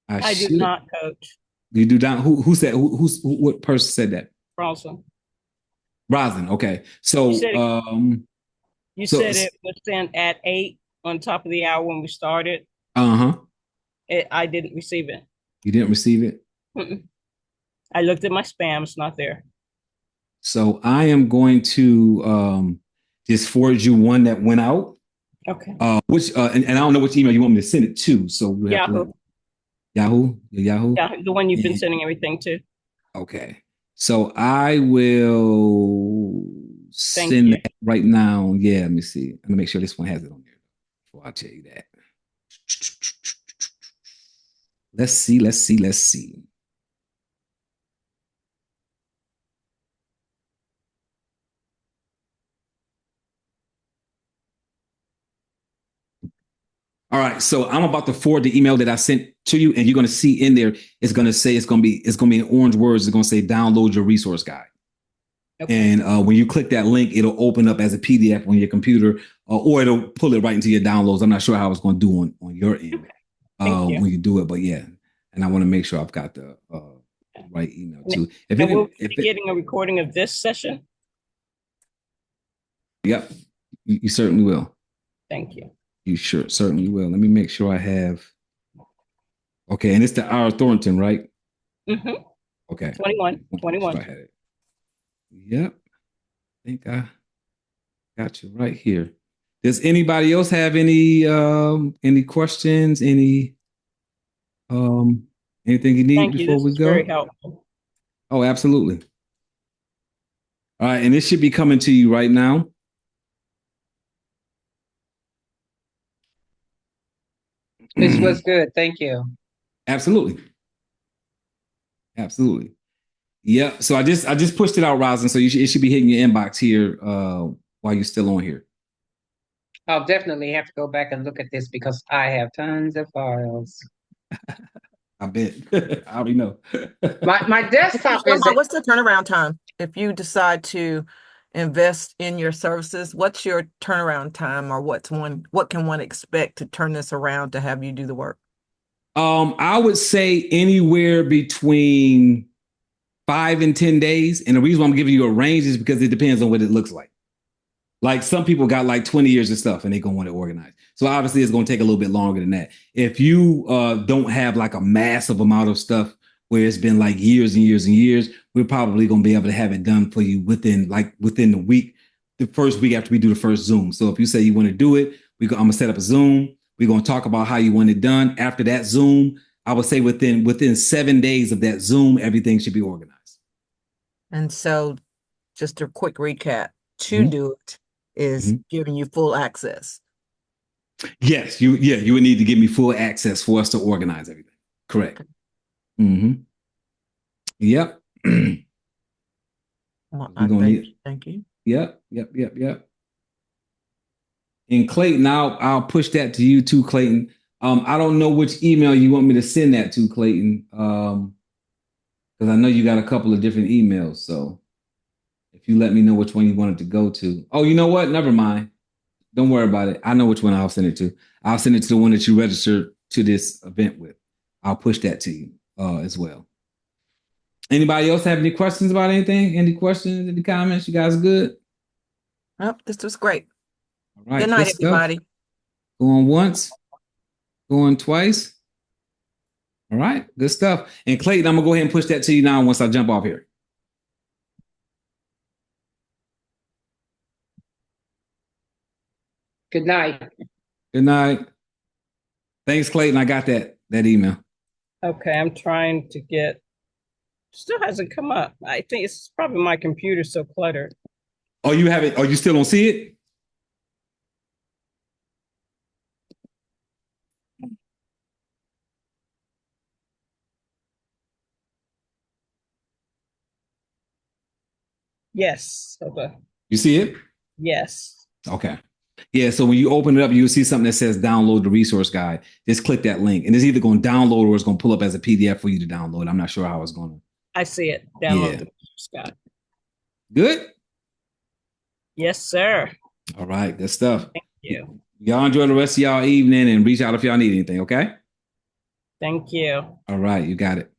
I do not, Coach. You do not? Who said, what person said that? Roslyn. Roslyn, okay. So, you said it was sent at 8 on top of the hour when we started. Uh-huh. I didn't receive it. You didn't receive it? Mm-mm. I looked at my spam. It's not there. So I am going to just forward you one that went out. Okay. Which and I don't know which email you want me to send it to. So we have Yahoo. To Yahoo? Yahoo? Yeah, the one you've been sending everything to. Okay. So I will send that right now. Yeah, let me see. Let me make sure this one has it on there before I tell you that. Let's see. All right, so I'm about to forward the email that I sent to you, and you're going to see in there. It's going to say it's going to be in orange words. It's going to say download your resource guide. Okay. And when you click that link, it'll open up as a PDF on your computer, or it'll pull it right into your downloads. I'm not sure how it's going to do on your end when you do it, but yeah. And I want to make sure I've got the right email too. We'll be getting a recording of this session. Yep, you certainly will. Thank you. You certainly will. Let me make sure I have. Okay, and it's the R. Thornton, right? Mm-hmm. Okay. 21. I had it. Yep. I think I got you right here. Does anybody else have any questions? Anything you need before we go? Very helpful. Oh, absolutely. All right, and this should be coming to you right now. This was good. Thank you. Absolutely. Yeah. So I just pushed it out, Roslyn. So it should be hitting your inbox here while you're still on here. I'll definitely have to go back and look at this because I have tons of files. I bet. I already know. My desktop is. What's the turnaround time if you decide to invest in your services, what's your turnaround time, or what can one expect to turn this around to have you do the work? I would say anywhere between 5 and 10 days. And the reason why I'm giving you a range is because it depends on what it looks like. Like some people got like 20 years of stuff and they're going to want it organized. So obviously it's going to take a little bit longer than that. If you don't have like a massive amount of stuff where it's been like years and years and years, we're probably going to be able to have it done for you within the week, the first week after we do the first Zoom. So if you say you want to do it, I'm going to set up a Zoom. We're going to talk about how you want it done. After that Zoom, I would say within 7 days of that Zoom, everything should be organized. And so just a quick recap, to do it is giving you full access. Yes, you would need to give me full access for us to organize everything. Correct. Yep. Well, thank you. Yep. And Clayton, I'll push that to you too, Clayton. I don't know which email you want me to send that to, Clayton. Because I know you got a couple of different emails. So if you let me know which one you want it to go to. Oh, you know what? Never mind. Don't worry about it. I know which one I'll send it to. I'll send it to the one that you registered to this event with. I'll push that to you as well. Anybody else have any questions about anything? Any questions, any comments? You guys good? Oh, this was great. All right. Good night, everybody. Going once, going twice. All right, good stuff. And Clayton, I'm gonna go ahead and push that to you now once I jump off here. Good night. Good night. Thanks, Clayton. I got that email. Okay, I'm trying to get. Still hasn't come up. I think it's probably my computer's so cluttered. Oh, you have it? Oh, you still don't see it? Yes. Okay. You see it? Yes. Okay. Yeah, so when you open it up, you'll see something that says download the resource guide. Just click that link. And it's either going to download or it's going to pull up as a PDF for you to download. I'm not sure how it's going to. I see it. Download the resource guide. Good? Yes, sir. All right, good stuff. Thank you. Y'all enjoy the rest of y'all evening and reach out if y'all need anything, okay? Thank you. All right, you got it.